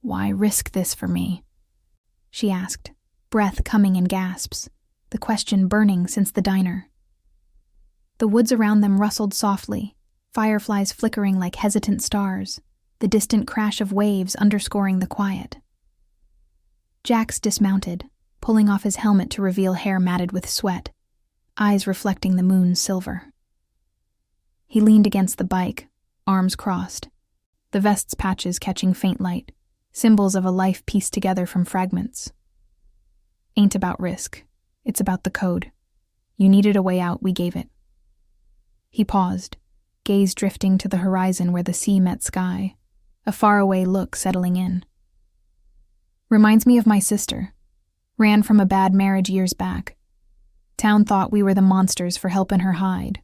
S1: "Why risk this for me?" she asked, breath coming in gasps, the question burning since the diner. The woods around them rustled softly, fireflies flickering like hesitant stars, the distant crash of waves underscoring the quiet. Jax dismounted, pulling off his helmet to reveal hair matted with sweat, eyes reflecting the moon's silver. He leaned against the bike, arms crossed, the vest's patches catching faint light, symbols of a life pieced together from fragments. "Ain't about risk. It's about the code. You needed a way out, we gave it." He paused, gaze drifting to the horizon where the sea met sky, a faraway look settling in. "Reminds me of my sister. Ran from a bad marriage years back. Town thought we were the monsters for helping her hide.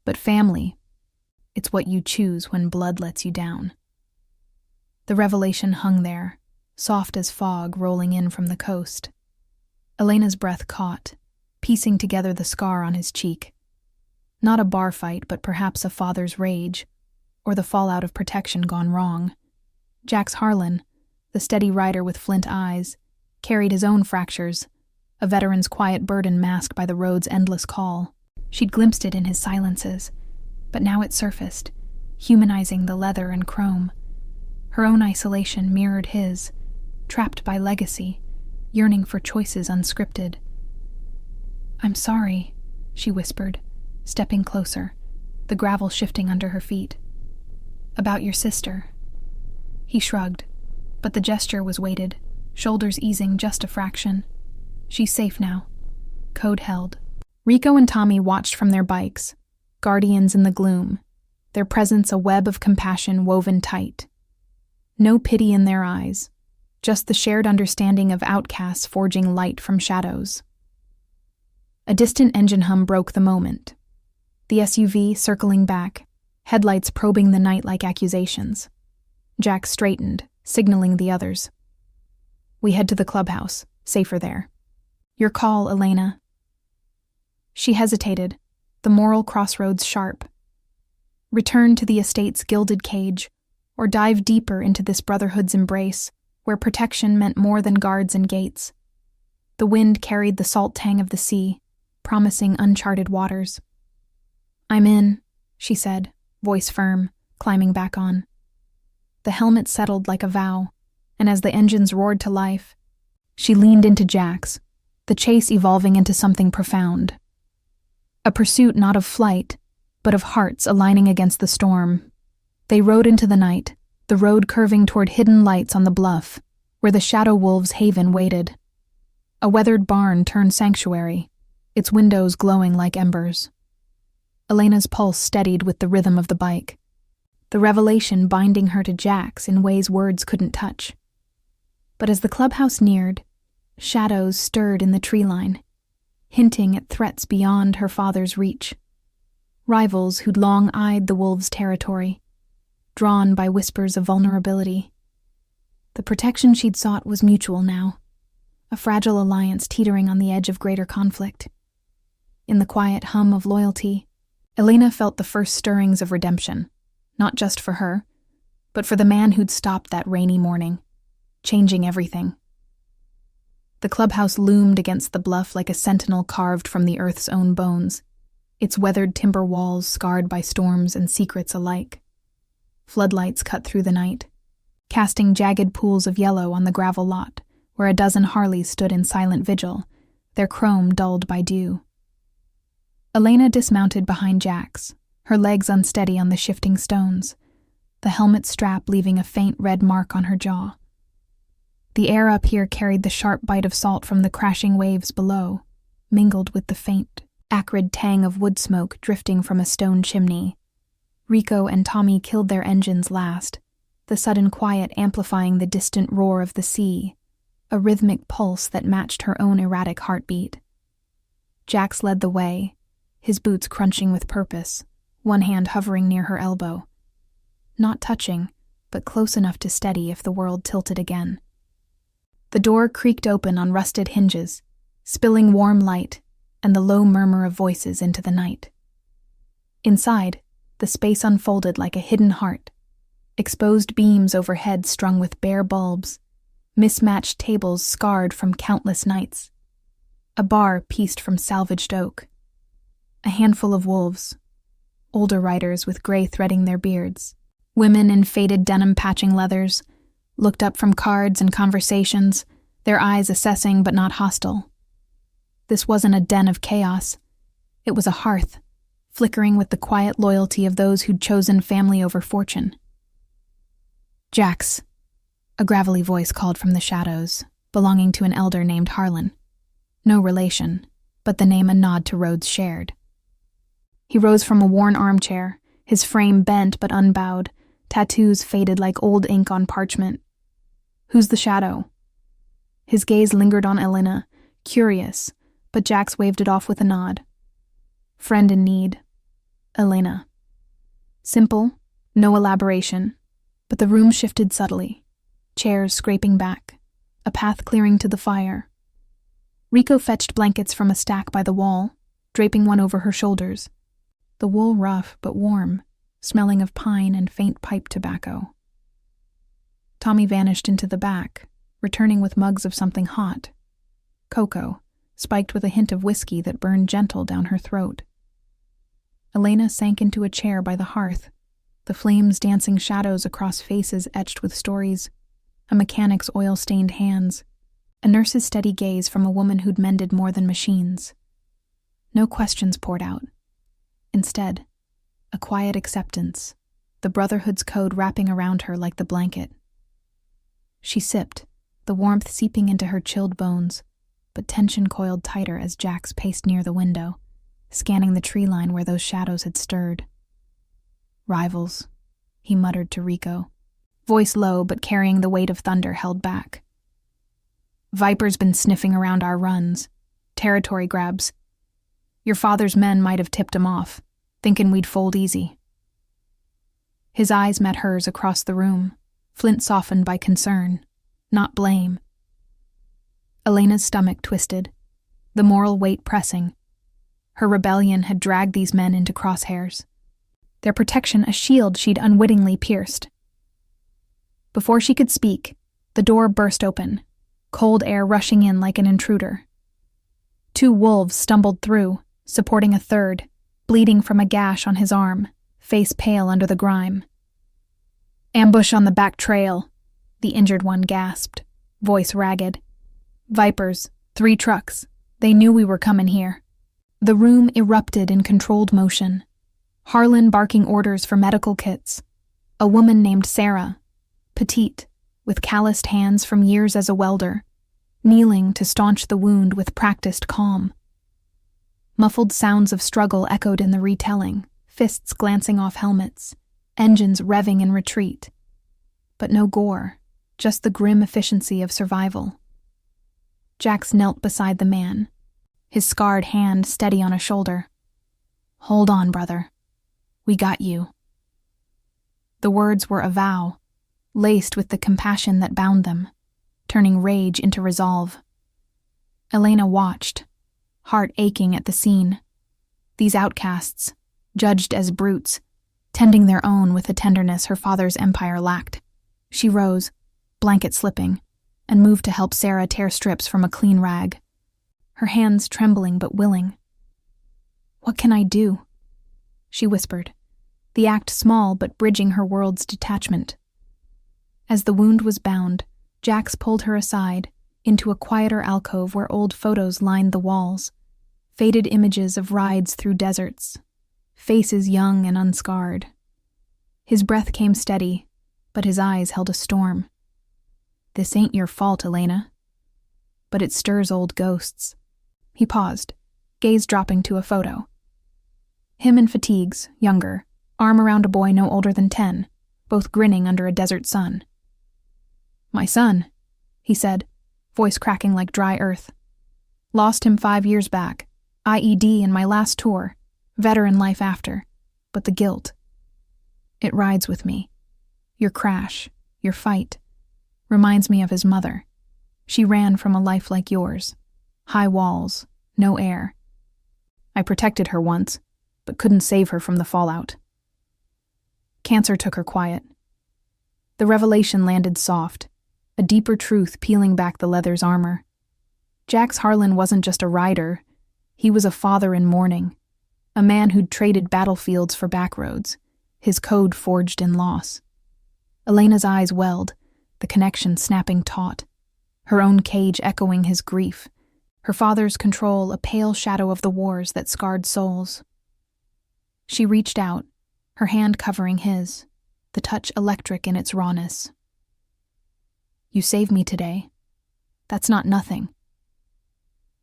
S1: But family, it's what you choose when blood lets you down." The revelation hung there, soft as fog rolling in from the coast. Elena's breath caught, piecing together the scar on his cheek. Not a bar fight, but perhaps a father's rage, or the fallout of protection gone wrong. Jax Harlan, the steady rider with flint eyes, carried his own fractures, a veteran's quiet burden masked by the road's endless call. She'd glimpsed it in his silences, but now it surfaced, humanizing the leather and chrome. Her own isolation mirrored his, trapped by legacy, yearning for choices unscripted. "I'm sorry," she whispered, stepping closer, the gravel shifting under her feet. "About your sister." He shrugged, but the gesture was weighted, shoulders easing just a fraction. She's safe now. Code held. Rico and Tommy watched from their bikes, guardians in the gloom, their presence a web of compassion woven tight. No pity in their eyes, just the shared understanding of outcasts forging light from shadows. A distant engine hum broke the moment. The SUV circling back, headlights probing the night like accusations. Jack straightened, signaling the others. "We head to the clubhouse, safer there." "Your call, Elena." She hesitated, the moral crossroads sharp. Return to the estate's gilded cage, or dive deeper into this brotherhood's embrace, where protection meant more than guards and gates. The wind carried the salt tang of the sea, promising uncharted waters. "I'm in," she said, voice firm, climbing back on. The helmet settled like a vow, and as the engines roared to life, she leaned into Jax, the chase evolving into something profound. A pursuit not of flight, but of hearts aligning against the storm. They rode into the night, the road curving toward hidden lights on the bluff, where the Shadow Wolves' haven waited. A weathered barn turned sanctuary, its windows glowing like embers. Elena's pulse steadied with the rhythm of the bike, the revelation binding her to Jax in ways words couldn't touch. But as the clubhouse neared, shadows stirred in the tree line, hinting at threats beyond her father's reach. Rivals who'd long eyed the wolves' territory, drawn by whispers of vulnerability. The protection she'd sought was mutual now, a fragile alliance teetering on the edge of greater conflict. In the quiet hum of loyalty, Elena felt the first stirrings of redemption, not just for her, but for the man who'd stopped that rainy morning, changing everything. The clubhouse loomed against the bluff like a sentinel carved from the earth's own bones, its weathered timber walls scarred by storms and secrets alike. Floodlights cut through the night, casting jagged pools of yellow on the gravel lot where a dozen Harleys stood in silent vigil, their chrome dulled by dew. Elena dismounted behind Jax, her legs unsteady on the shifting stones, the helmet strap leaving a faint red mark on her jaw. The air up here carried the sharp bite of salt from the crashing waves below, mingled with the faint, acrid tang of wood smoke drifting from a stone chimney. Rico and Tommy killed their engines last, the sudden quiet amplifying the distant roar of the sea, a rhythmic pulse that matched her own erratic heartbeat. Jax led the way, his boots crunching with purpose, one hand hovering near her elbow. Not touching, but close enough to steady if the world tilted again. The door creaked open on rusted hinges, spilling warm light and the low murmur of voices into the night. Inside, the space unfolded like a hidden heart, exposed beams overhead strung with bare bulbs, mismatched tables scarred from countless nights, a bar pieced from salvaged oak, a handful of wolves, older riders with gray threading their beards, women in faded denim patching leathers, looked up from cards and conversations, their eyes assessing but not hostile. This wasn't a den of chaos. It was a hearth, flickering with the quiet loyalty of those who'd chosen family over fortune. "Jax," a gravelly voice called from the shadows, belonging to an elder named Harlan. No relation, but the name a nod to Rhodes shared. He rose from a worn armchair, his frame bent but unbowed, tattoos faded like old ink on parchment. "Who's the shadow?" His gaze lingered on Elena, curious, but Jax waved it off with a nod. "Friend in need. Elena." Simple, no elaboration, but the room shifted subtly, chairs scraping back, a path clearing to the fire. Rico fetched blankets from a stack by the wall, draping one over her shoulders, the wool rough but warm, smelling of pine and faint pipe tobacco. Tommy vanished into the back, returning with mugs of something hot. Cocoa, spiked with a hint of whiskey that burned gentle down her throat. Elena sank into a chair by the hearth, the flames dancing shadows across faces etched with stories, a mechanic's oil-stained hands, a nurse's steady gaze from a woman who'd mended more than machines. No questions poured out. Instead, a quiet acceptance, the Brotherhood's code wrapping around her like the blanket. She sipped, the warmth seeping into her chilled bones, but tension coiled tighter as Jax paced near the window, scanning the tree line where those shadows had stirred. "Rivals," he muttered to Rico, voice low but carrying the weight of thunder held back. "Viper's been sniffing around our runs. Territory grabs. Your father's men might have tipped him off, thinking we'd fold easy." His eyes met hers across the room, Flint softened by concern, not blame. Elena's stomach twisted, the moral weight pressing. Her rebellion had dragged these men into crosshairs, their protection a shield she'd unwittingly pierced. Before she could speak, the door burst open, cold air rushing in like an intruder. 2 wolves stumbled through, supporting a third, bleeding from a gash on his arm, face pale under the grime. "Ambush on the back trail," the injured one gasped, voice ragged. "Vipers, 3 trucks. They knew we were coming here." The room erupted in controlled motion. Harlan barking orders for medical kits. A woman named Sarah, petite, with calloused hands from years as a welder, kneeling to staunch the wound with practiced calm. Muffled sounds of struggle echoed in the retelling, fists glancing off helmets, engines revving in retreat. But no gore, just the grim efficiency of survival. Jax knelt beside the man, his scarred hand steady on a shoulder. "Hold on, brother. We got you." The words were a vow, laced with the compassion that bound them, turning rage into resolve. Elena watched, heart aching at the scene. These outcasts, judged as brutes, tending their own with the tenderness her father's empire lacked. She rose, blanket slipping, and moved to help Sarah tear strips from a clean rag, her hands trembling but willing. "What can I do?" she whispered, the act small but bridging her world's detachment. As the wound was bound, Jax pulled her aside, into a quieter alcove where old photos lined the walls, faded images of rides through deserts, faces young and unscarred. His breath came steady, but his eyes held a storm. "This ain't your fault, Elena. But it stirs old ghosts." He paused, gaze dropping to a photo. Him in fatigues, younger, arm around a boy no older than 10, both grinning under a desert sun. "My son," he said, voice cracking like dry earth. "Lost him 5 years back. IED in my last tour, veteran life after, but the guilt. It rides with me. Your crash, your fight, reminds me of his mother. She ran from a life like yours. High walls, no air. I protected her once, but couldn't save her from the fallout. Cancer took her quiet. The revelation landed soft, a deeper truth peeling back the leather's armor. Jax Harlan wasn't just a rider, he was a father in mourning, a man who'd traded battlefields for backroads, his code forged in loss. Elena's eyes welled, the connection snapping taut, her own cage echoing his grief, her father's control a pale shadow of the wars that scarred souls. She reached out, her hand covering his, the touch electric in its rawness. You saved me today. That's not nothing.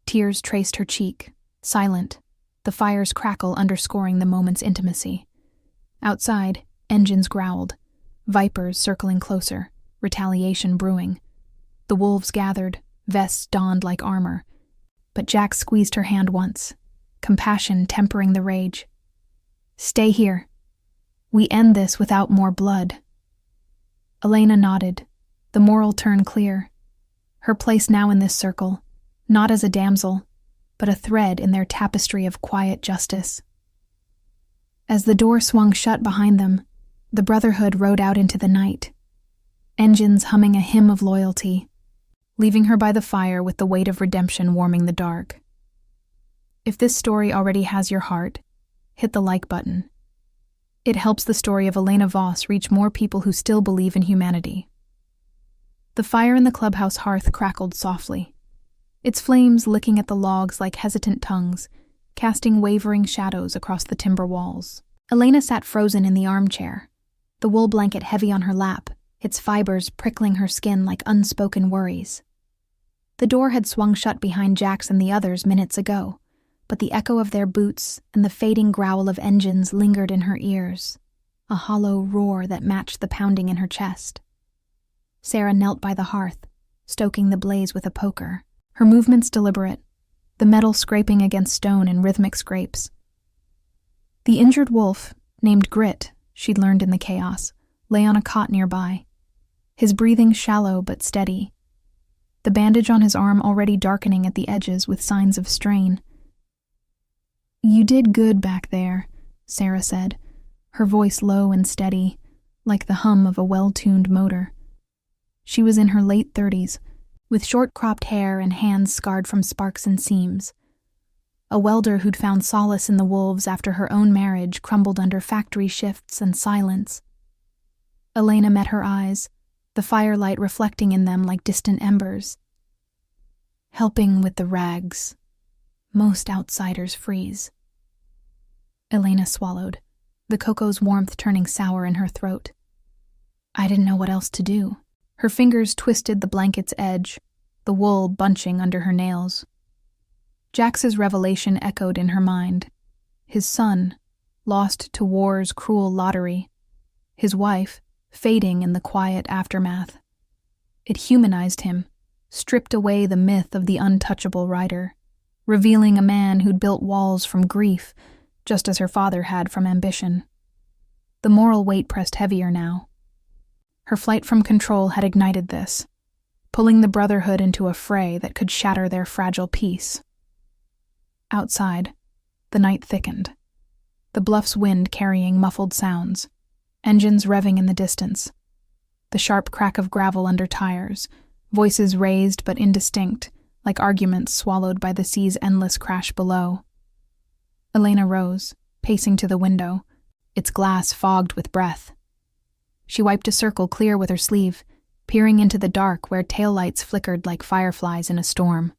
S1: Tears traced her cheek, silent, the fire's crackle underscoring the moment's intimacy. Outside, engines growled, vipers circling closer, retaliation brewing. The wolves gathered, vests donned like armor. But Jax squeezed her hand once, compassion tempering the rage. Stay here. We end this without more blood. Elena nodded, the moral turn clear. Her place now in this circle, not as a damsel, but a thread in their tapestry of quiet justice. As the door swung shut behind them, the Brotherhood rode out into the night, engines humming a hymn of loyalty, leaving her by the fire with the weight of redemption warming the dark. If this story already has your heart, hit the like button. It helps the story of Elena Voss reach more people who still believe in humanity. The fire in the clubhouse hearth crackled softly, its flames licking at the logs like hesitant tongues, casting wavering shadows across the timber walls. Elena sat frozen in the armchair, the wool blanket heavy on her lap, its fibers prickling her skin like unspoken worries. The door had swung shut behind Jax and the others minutes ago, but the echo of their boots and the fading growl of engines lingered in her ears, a hollow roar that matched the pounding in her chest. Sarah knelt by the hearth, stoking the blaze with a poker, her movements deliberate, the metal scraping against stone in rhythmic scrapes. The injured wolf, named Grit, she'd learned in the chaos, lay on a cot nearby, his breathing shallow but steady, the bandage on his arm already darkening at the edges with signs of strain. You did good back there, Sarah said, her voice low and steady, like the hum of a well-tuned motor. She was in her late 30s, with short-cropped hair and hands scarred from sparks and seams. A welder who'd found solace in the wolves after her own marriage crumbled under factory shifts and silence. Elena met her eyes, the firelight reflecting in them like distant embers. Helping with the rags. Most outsiders freeze. Elena swallowed, the cocoa's warmth turning sour in her throat. I didn't know what else to do. Her fingers twisted the blanket's edge, the wool bunching under her nails. Jax's revelation echoed in her mind. His son, lost to war's cruel lottery. His wife, fading in the quiet aftermath. It humanized him, stripped away the myth of the untouchable rider, revealing a man who'd built walls from grief, just as her father had from ambition. The moral weight pressed heavier now. Her flight from control had ignited this, pulling the Brotherhood into a fray that could shatter their fragile peace. Outside, the night thickened, the bluff's wind carrying muffled sounds, engines revving in the distance, the sharp crack of gravel under tires, voices raised but indistinct, like arguments swallowed by the sea's endless crash below. Elena rose, pacing to the window, its glass fogged with breath. She wiped a circle clear with her sleeve, peering into the dark where taillights flickered like fireflies in a storm.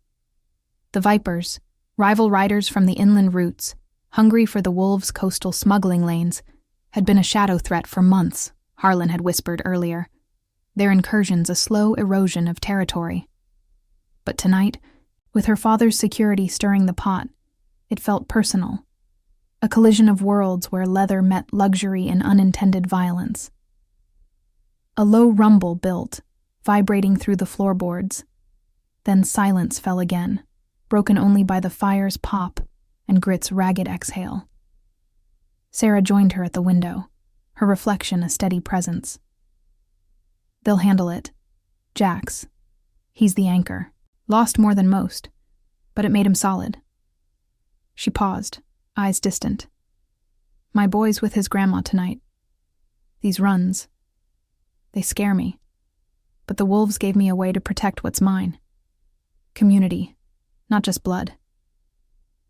S1: The Vipers, rival riders from the inland routes, hungry for the wolves' coastal smuggling lanes, had been a shadow threat for months, Harlan had whispered earlier, their incursions a slow erosion of territory. But tonight, with her father's security stirring the pot, it felt personal, a collision of worlds where leather met luxury and unintended violence. A low rumble built, vibrating through the floorboards. Then silence fell again, broken only by the fire's pop and Grit's ragged exhale. Sarah joined her at the window, her reflection a steady presence. They'll handle it. Jax. He's the anchor. Lost more than most, but it made him solid. She paused, eyes distant. My boy's with his grandma tonight. These runs, they scare me. But the wolves gave me a way to protect what's mine. Community, not just blood.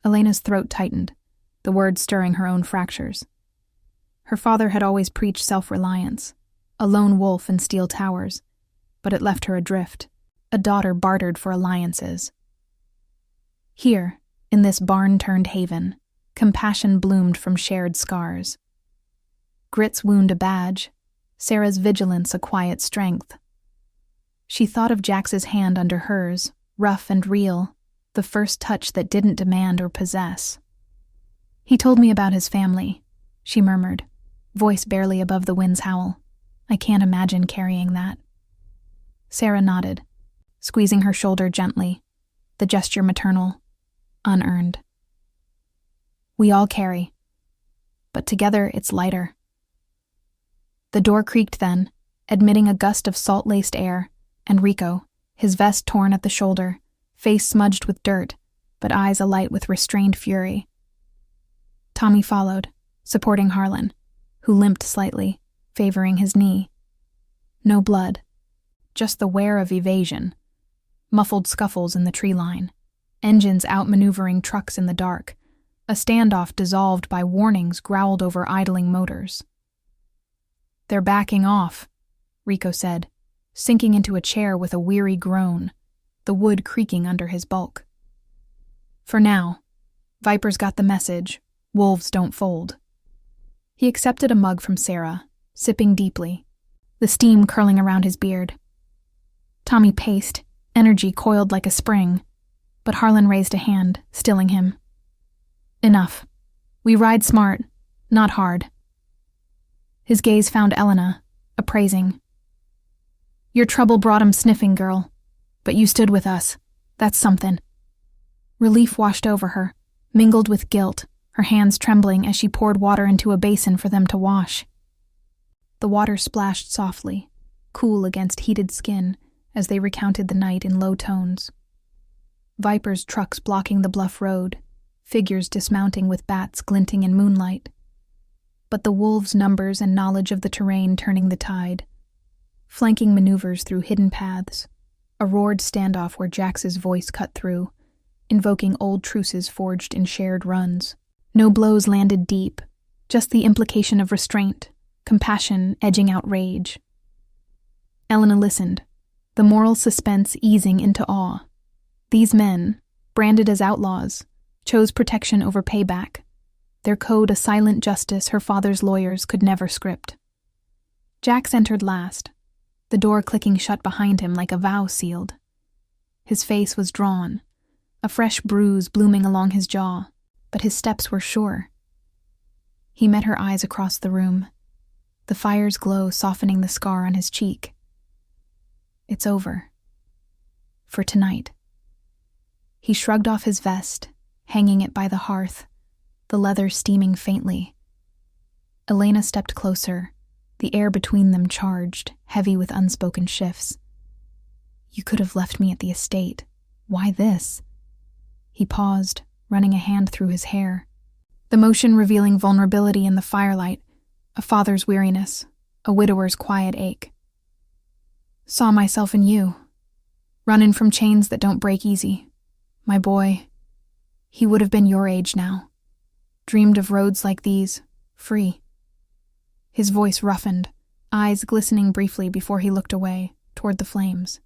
S1: Elena's throat tightened, the words stirring her own fractures. Her father had always preached self-reliance, a lone wolf in steel towers, but it left her adrift, a daughter bartered for alliances. Here, in this barn-turned haven, compassion bloomed from shared scars. Grit's wound a badge, Sarah's vigilance a quiet strength. She thought of Jax's hand under hers, rough and real, the first touch that didn't demand or possess. He told me about his family, she murmured, voice barely above the wind's howl. I can't imagine carrying that. Sarah nodded, squeezing her shoulder gently, the gesture maternal, unearned. We all carry, but together it's lighter. The door creaked then, admitting a gust of salt-laced air, and Rico, his vest torn at the shoulder, face smudged with dirt, but eyes alight with restrained fury. Tommy followed, supporting Harlan, who limped slightly, favoring his knee. No blood, just the wear of evasion. Muffled scuffles in the tree line, engines outmaneuvering trucks in the dark, a standoff dissolved by warnings growled over idling motors. They're backing off, Rico said, sinking into a chair with a weary groan, the wood creaking under his bulk. For now, Viper's got the message, wolves don't fold. He accepted a mug from Sarah, sipping deeply, the steam curling around his beard. Tommy paced, energy coiled like a spring, but Harlan raised a hand, stilling him. Enough. We ride smart, not hard. His gaze found Elena, appraising. Your trouble brought him sniffing, girl, but you stood with us. That's something. Relief washed over her, mingled with guilt, her hands trembling as she poured water into a basin for them to wash. The water splashed softly, cool against heated skin, as they recounted the night in low tones. Viper's trucks blocking the bluff road, figures dismounting with bats glinting in moonlight. But the wolves' numbers and knowledge of the terrain turning the tide. Flanking maneuvers through hidden paths, a roared standoff where Jax's voice cut through, invoking old truces forged in shared runs. No blows landed deep, just the implication of restraint, compassion edging out rage. Elena listened, the moral suspense easing into awe. These men, branded as outlaws, chose protection over payback, their code a silent justice her father's lawyers could never script. Jax entered last, the door clicking shut behind him like a vow sealed. His face was drawn, a fresh bruise blooming along his jaw, but his steps were sure. He met her eyes across the room, the fire's glow softening the scar on his cheek. It's over. For tonight. He shrugged off his vest, hanging it by the hearth, the leather steaming faintly. Elena stepped closer, the air between them charged, heavy with unspoken shifts. You could have left me at the estate. Why this? He paused, running a hand through his hair. The motion revealing vulnerability in the firelight, a father's weariness, a widower's quiet ache. Saw myself in you, running from chains that don't break easy. My boy, he would have been your age now. Dreamed of roads like these, free. His voice roughened, eyes glistening briefly before he looked away, toward the flames.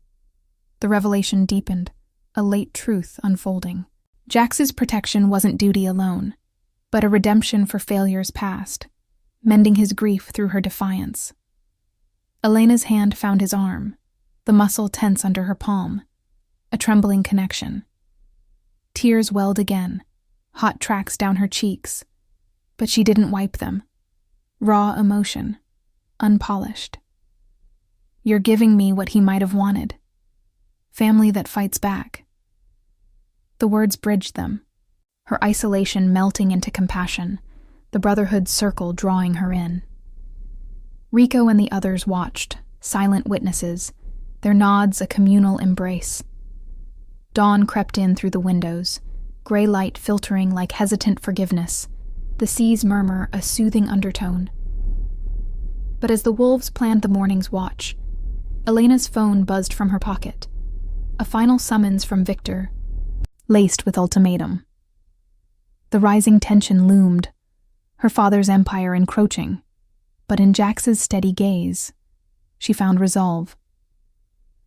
S1: The revelation deepened, a late truth unfolding. Jax's protection wasn't duty alone, but a redemption for failures past, mending his grief through her defiance. Elena's hand found his arm, the muscle tense under her palm, a trembling connection. Tears welled again, hot tracks down her cheeks, but she didn't wipe them. Raw emotion, unpolished. You're giving me what he might have wanted. Family that fights back. The words bridged them, her isolation melting into compassion, the brotherhood's circle drawing her in. Rico and the others watched, silent witnesses, their nods a communal embrace. Dawn crept in through the windows, gray light filtering like hesitant forgiveness, the sea's murmur a soothing undertone. But as the wolves planned the morning's watch, Elena's phone buzzed from her pocket. A final summons from Victor, laced with ultimatum. The rising tension loomed, her father's empire encroaching, but in Jax's steady gaze, she found resolve.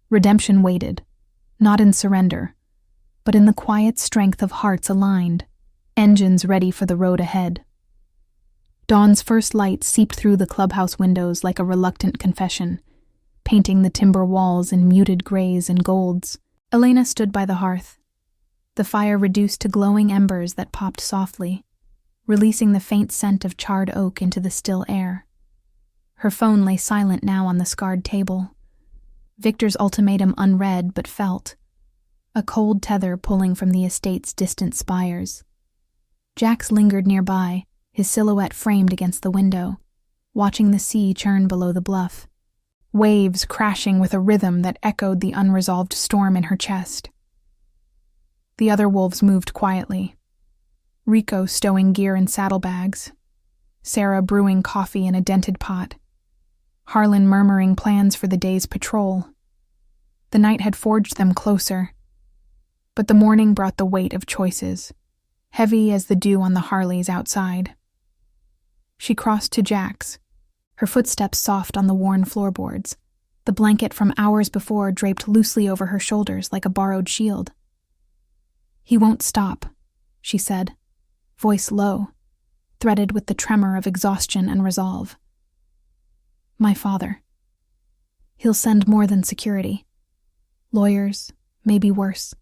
S1: Redemption waited, not in surrender, but in the quiet strength of hearts aligned, engines ready for the road ahead. Dawn's first light seeped through the clubhouse windows like a reluctant confession, painting the timber walls in muted grays and golds. Elena stood by the hearth, the fire reduced to glowing embers that popped softly, releasing the faint scent of charred oak into the still air. Her phone lay silent now on the scarred table, Victor's ultimatum unread but felt, a cold tether pulling from the estate's distant spires. Jax lingered nearby, his silhouette framed against the window, watching the sea churn below the bluff, waves crashing with a rhythm that echoed the unresolved storm in her chest. The other wolves moved quietly, Rico stowing gear in saddlebags, Sarah brewing coffee in a dented pot, Harlan murmuring plans for the day's patrol. The night had forged them closer, but the morning brought the weight of choices, heavy as the dew on the Harleys outside. She crossed to Jax, her footsteps soft on the worn floorboards, the blanket from hours before draped loosely over her shoulders like a borrowed shield. "He won't stop," she said, voice low, threaded with the tremor of exhaustion and resolve. "My father. He'll send more than security. Lawyers, maybe worse.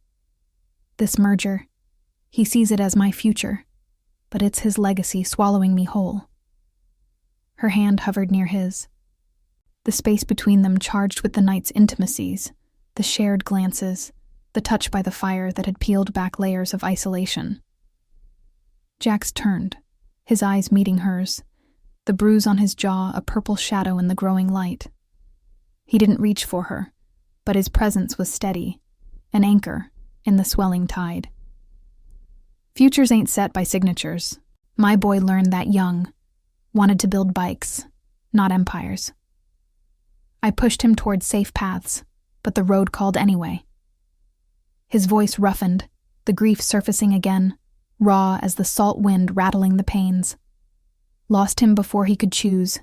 S1: This merger, he sees it as my future, but it's his legacy swallowing me whole." Her hand hovered near his, the space between them charged with the night's intimacies, the shared glances, the touch by the fire that had peeled back layers of isolation. Jax turned, his eyes meeting hers, the bruise on his jaw a purple shadow in the growing light. He didn't reach for her, but his presence was steady, an anchor in the swelling tide. "Futures ain't set by signatures. My boy learned that young, wanted to build bikes, not empires. I pushed him toward safe paths, but the road called anyway." His voice roughened, the grief surfacing again, raw as the salt wind rattling the panes. "Lost him before he could choose.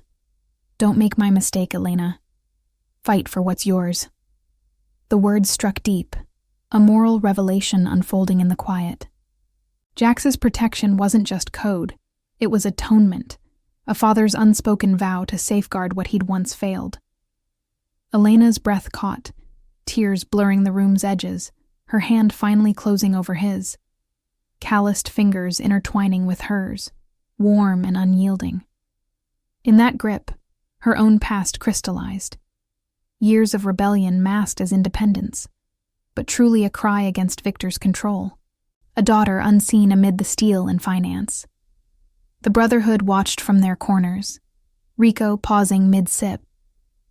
S1: Don't make my mistake, Elena. Fight for what's yours." The words struck deep, a moral revelation unfolding in the quiet. Jax's protection wasn't just code, it was atonement, a father's unspoken vow to safeguard what he'd once failed. Elena's breath caught, tears blurring the room's edges, her hand finally closing over his, calloused fingers intertwining with hers, warm and unyielding. In that grip, her own past crystallized. Years of rebellion masked as independence, but truly a cry against Victor's control, a daughter unseen amid the steel and finance. The Brotherhood watched from their corners, Rico pausing mid-sip,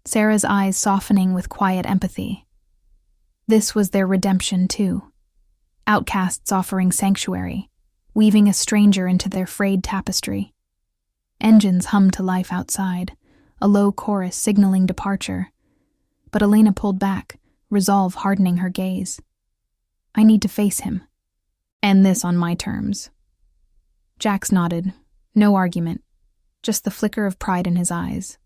S1: Sarah's eyes softening with quiet empathy. This was their redemption, too. Outcasts offering sanctuary, weaving a stranger into their frayed tapestry. Engines hummed to life outside, a low chorus signaling departure. But Elena pulled back, resolve hardening her gaze. "I need to face him. And this on my terms." Jax nodded. No argument, just the flicker of pride in his eyes.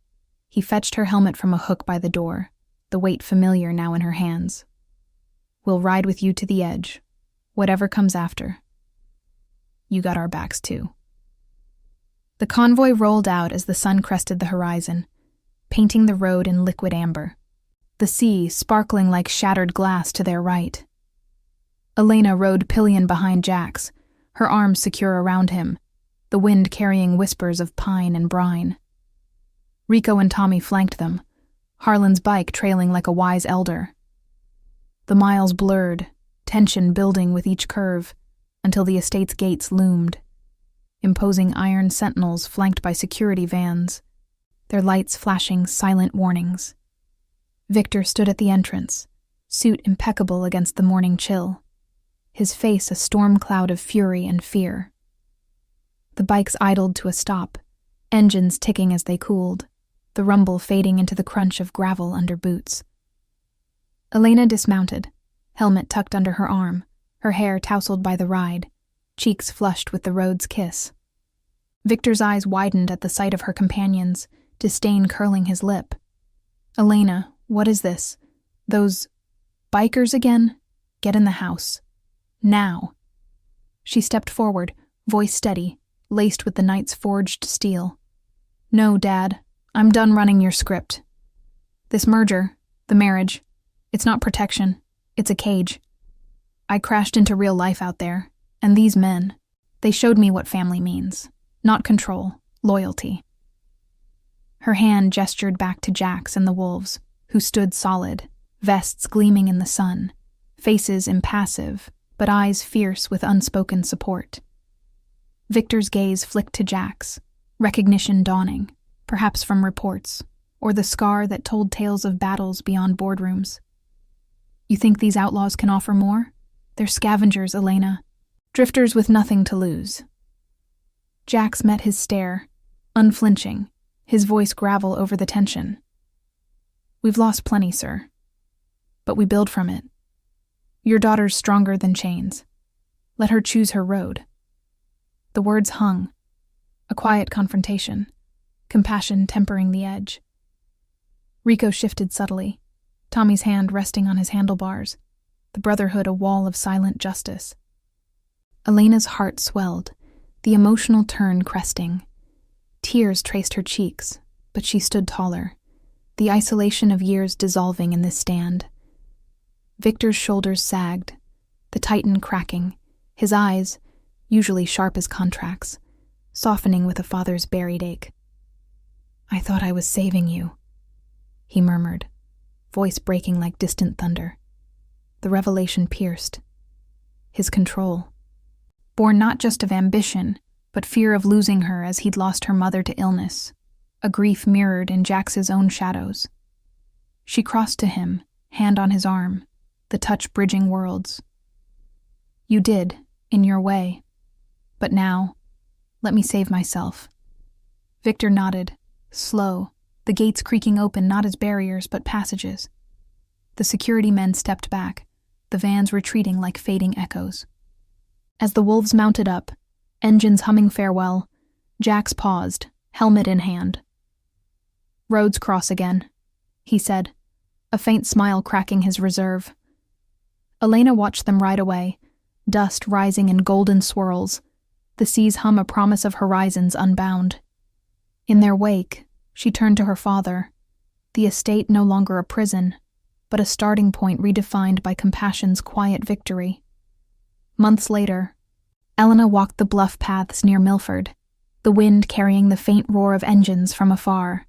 S1: He fetched her helmet from a hook by the door, the weight familiar now in her hands. "We'll ride with you to the edge, whatever comes after. You got our backs, too." The convoy rolled out as the sun crested the horizon, painting the road in liquid amber, the sea sparkling like shattered glass to their right. Elena rode pillion behind Jax, her arms secure around him, the wind carrying whispers of pine and brine. Rico and Tommy flanked them, Harlan's bike trailing like a wise elder. The miles blurred, tension building with each curve, until the estate's gates loomed, imposing iron sentinels flanked by security vans, their lights flashing silent warnings. Victor stood at the entrance, suit impeccable against the morning chill, his face a storm cloud of fury and fear. The bikes idled to a stop, engines ticking as they cooled, the rumble fading into the crunch of gravel under boots. Elena dismounted, helmet tucked under her arm, her hair tousled by the ride, cheeks flushed with the road's kiss. Victor's eyes widened at the sight of her companions, disdain curling his lip. "Elena, what is this? Those bikers again? Get in the house. Now." She stepped forward, voice steady, laced with the night's forged steel. "No, Dad, I'm done running your script. This merger, the marriage, it's not protection, it's a cage. I crashed into real life out there, and these men, they showed me what family means. Not control, loyalty." Her hand gestured back to Jax and the wolves, who stood solid, vests gleaming in the sun, faces impassive, but eyes fierce with unspoken support. Victor's gaze flicked to Jax, recognition dawning, perhaps from reports, or the scar that told tales of battles beyond boardrooms. "You think these outlaws can offer more? They're scavengers, Elena. Drifters with nothing to lose." Jax met his stare, unflinching, his voice gravel over the tension. "We've lost plenty, sir. But we build from it. Your daughter's stronger than chains. Let her choose her road." The words hung, a quiet confrontation, compassion tempering the edge. Rico shifted subtly, Tommy's hand resting on his handlebars, the brotherhood a wall of silent justice. Elena's heart swelled, the emotional turn cresting. Tears traced her cheeks, but she stood taller, the isolation of years dissolving in this stand. Victor's shoulders sagged, the titan cracking, his eyes, usually sharp as contracts, softening with a father's buried ache. "I thought I was saving you," he murmured, voice breaking like distant thunder. The revelation pierced. His control, born not just of ambition, but fear of losing her as he'd lost her mother to illness, a grief mirrored in Jax's own shadows. She crossed to him, hand on his arm, the touch bridging worlds. "You did, in your way. But now, let me save myself." Victor nodded, slow, the gates creaking open not as barriers but passages. The security men stepped back, the vans retreating like fading echoes. As the wolves mounted up, engines humming farewell, Jax paused, helmet in hand. "Roads cross again," he said, a faint smile cracking his reserve. Elena watched them ride away, dust rising in golden swirls, the seas hum a promise of horizons unbound. In their wake, she turned to her father, the estate no longer a prison, but a starting point redefined by compassion's quiet victory. Months later, Elena walked the bluff paths near Milford, the wind carrying the faint roar of engines from afar.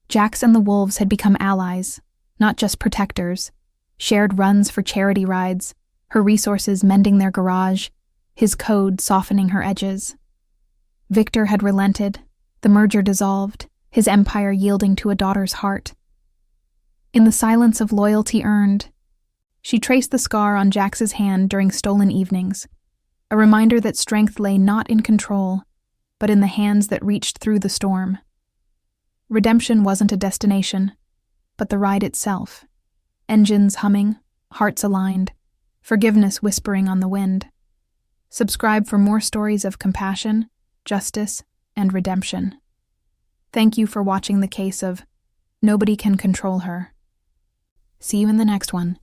S1: Jax and the wolves had become allies, not just protectors, shared runs for charity rides, her resources mending their garage, his code softening her edges. Victor had relented, the merger dissolved, his empire yielding to a daughter's heart. In the silence of loyalty earned, she traced the scar on Jax's hand during stolen evenings, a reminder that strength lay not in control, but in the hands that reached through the storm. Redemption wasn't a destination, but the ride itself. Engines humming, hearts aligned, forgiveness whispering on the wind. Subscribe for more stories of compassion, justice, and redemption. Thank you for watching the case of Nobody Can Control Her. See you in the next one.